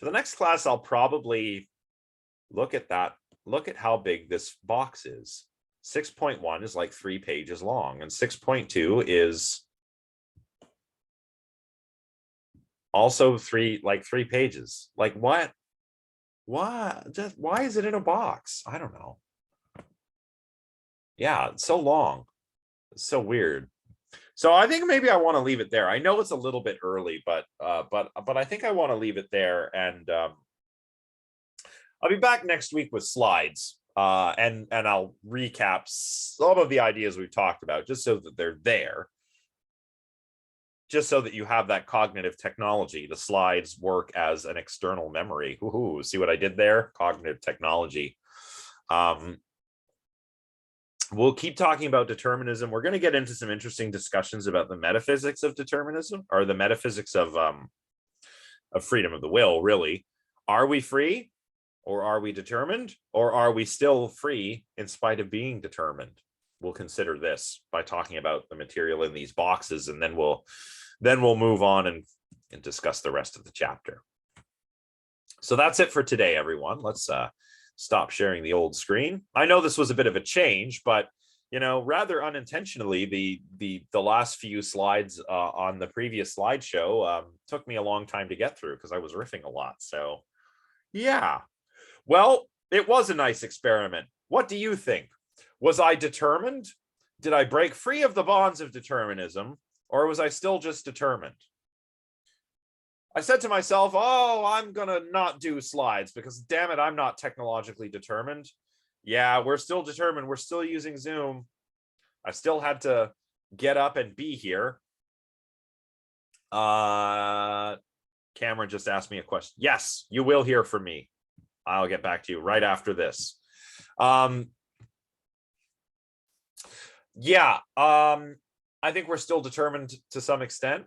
the next class, I'll probably look at how big this box is. 6.1 is like 3 pages long, and 6.2 is also 3 pages. Like what? Just why is it in a box? I don't know. Yeah, it's so long. It's so weird. So I think maybe I want to leave it there. I know it's a little bit early, but I think I want to leave it there, and I'll be back next week with slides, and I'll recap some of the ideas we've talked about, just so that they're there, just so that you have that cognitive technology. The slides work as an external memory. Woohoo! See what I did there? Cognitive technology. We'll keep talking about determinism. We're going to get into some interesting discussions about the metaphysics of determinism, or the metaphysics of freedom of the will, really. Are we free, or are we determined, or are we still free in spite of being determined? We'll consider this by talking about the material in these boxes, and then we'll move on and discuss the rest of the chapter. So that's it for today, everyone. Let's stop sharing the old screen. I know this was a bit of a change, but rather unintentionally, the last few slides on the previous slideshow took me a long time to get through because I was riffing a lot. So yeah, well, it was a nice experiment. What do you think? Was I determined? Did I break free of the bonds of determinism, or was I still just determined? I said to myself, oh, I'm going to not do slides because, damn it, I'm not technologically determined. Yeah, we're still determined. We're still using Zoom. I still had to get up and be here. Cameron just asked me a question. Yes, you will hear from me. I'll get back to you right after this. Yeah, I think we're still determined to some extent.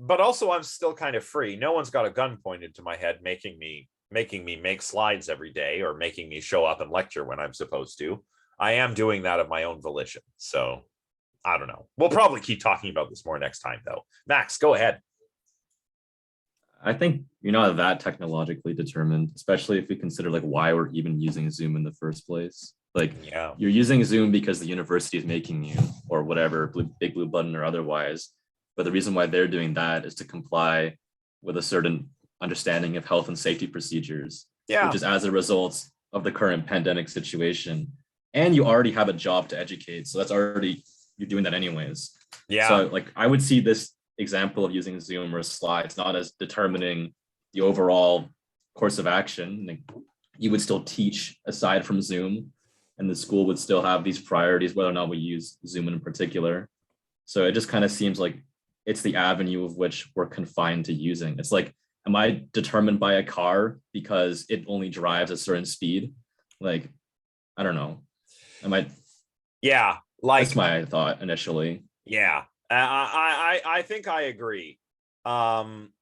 But also I'm still kind of free. No one's got a gun pointed to my head making me make slides every day, or making me show up and lecture when I'm supposed to. I am doing that of my own volition. So I don't know. We'll probably keep talking about this more next time, though. Max, go ahead. I think you're not that technologically determined, especially if we consider like why we're even using Zoom in the first place. Like, yeah, you're using Zoom because the university is making you, or whatever, big blue button or otherwise. But the reason why they're doing that is to comply with a certain understanding of health and safety procedures, which is as a result of the current pandemic situation. And you already have a job to educate. So that's already, you're doing that anyways. Yeah. So like, I would see this example of using Zoom or slides not as determining the overall course of action. Like, you would still teach aside from Zoom, and the school would still have these priorities, whether or not we use Zoom in particular. So it just kind of seems like it's the avenue of which we're confined to using. It's like, am I determined by a car because it only drives a certain speed? Like, I don't know. Yeah, like, that's my thought initially. Yeah, I think I agree. Although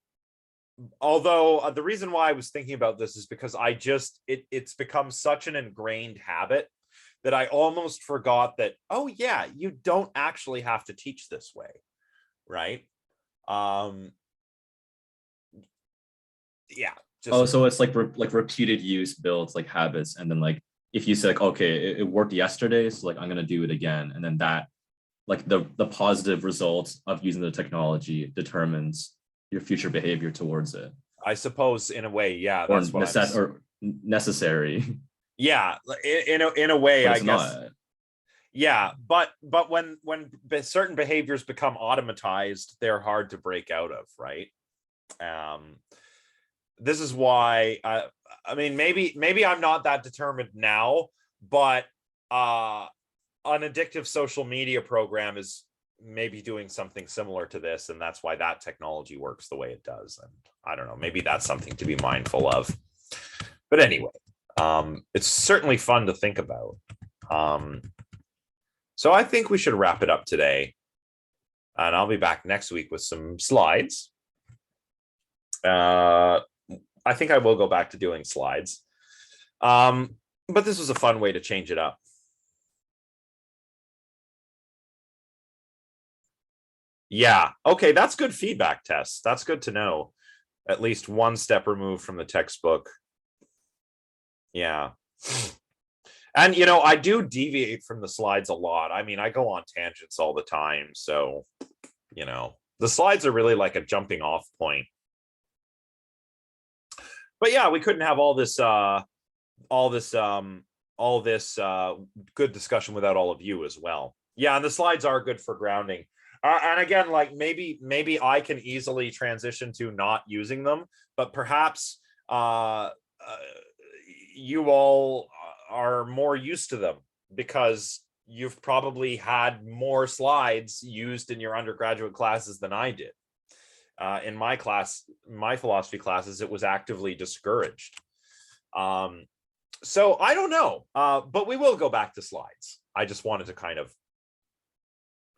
the reason why I was thinking about this is because it's become such an ingrained habit that I almost forgot that, oh yeah, you don't actually have to teach this way. Right. Yeah. So it's like repeated use builds like habits, and then like if you say like, okay, it worked yesterday, so like I'm gonna do it again, and then that, like the positive results of using the technology determines your future behavior towards it. I suppose in a way, yeah, or that's what or necessary. Yeah, in a way, I guess. Not. Yeah, but when certain behaviors become automatized, they're hard to break out of, right? This is why I mean, maybe I'm not that determined now, but an addictive social media program is maybe doing something similar to this, and that's why that technology works the way it does. And I don't know, maybe that's something to be mindful of. But anyway, it's certainly fun to think about. So I think we should wrap it up today. And I'll be back next week with some slides. I think I will go back to doing slides. But this was a fun way to change it up. Yeah, okay, that's good feedback, Tess. That's good to know. At least one step removed from the textbook. Yeah. And, you know, I do deviate from the slides a lot. I mean, I go on tangents all the time. So, you know, the slides are really like a jumping off point. But yeah, we couldn't have all this good discussion without all of you as well. Yeah, and the slides are good for grounding. And again, like maybe I can easily transition to not using them, but perhaps you all are more used to them because you've probably had more slides used in your undergraduate classes than I did. In my class, my philosophy classes, it was actively discouraged. So I don't know, but we will go back to slides. I just wanted to kind of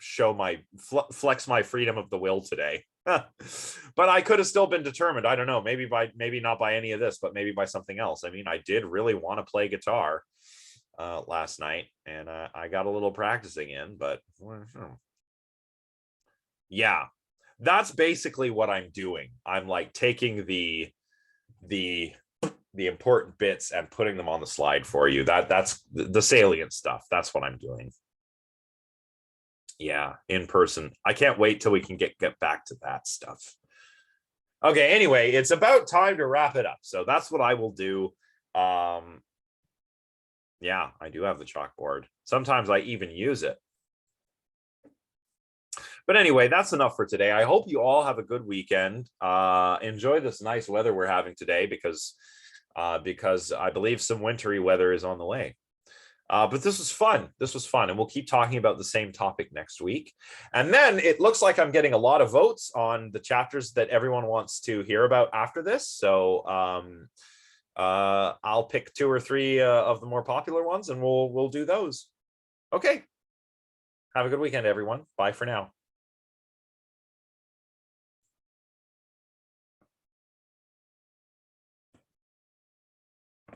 show my flex my freedom of the will today. But I could have still been determined. I don't know, maybe not by any of this, but maybe by something else. I mean, I did really want to play guitar last night, and I got a little practicing in, but yeah, that's basically what I'm doing. I'm like taking the important bits and putting them on the slide for you. That's the salient stuff. That's what I'm doing. Yeah, in person. I can't wait till we can get back to that stuff. Okay, anyway, it's about time to wrap it up. So that's what I will do. Yeah, I do have the chalkboard. Sometimes I even use it. But anyway, that's enough for today. I hope you all have a good weekend. Enjoy this nice weather we're having today because I believe some wintry weather is on the way. But this was fun. This was fun. And we'll keep talking about the same topic next week. And then it looks like I'm getting a lot of votes on the chapters that everyone wants to hear about after this. So I'll pick 2 or 3 of the more popular ones and we'll do those. Okay. Have a good weekend, everyone. Bye for now.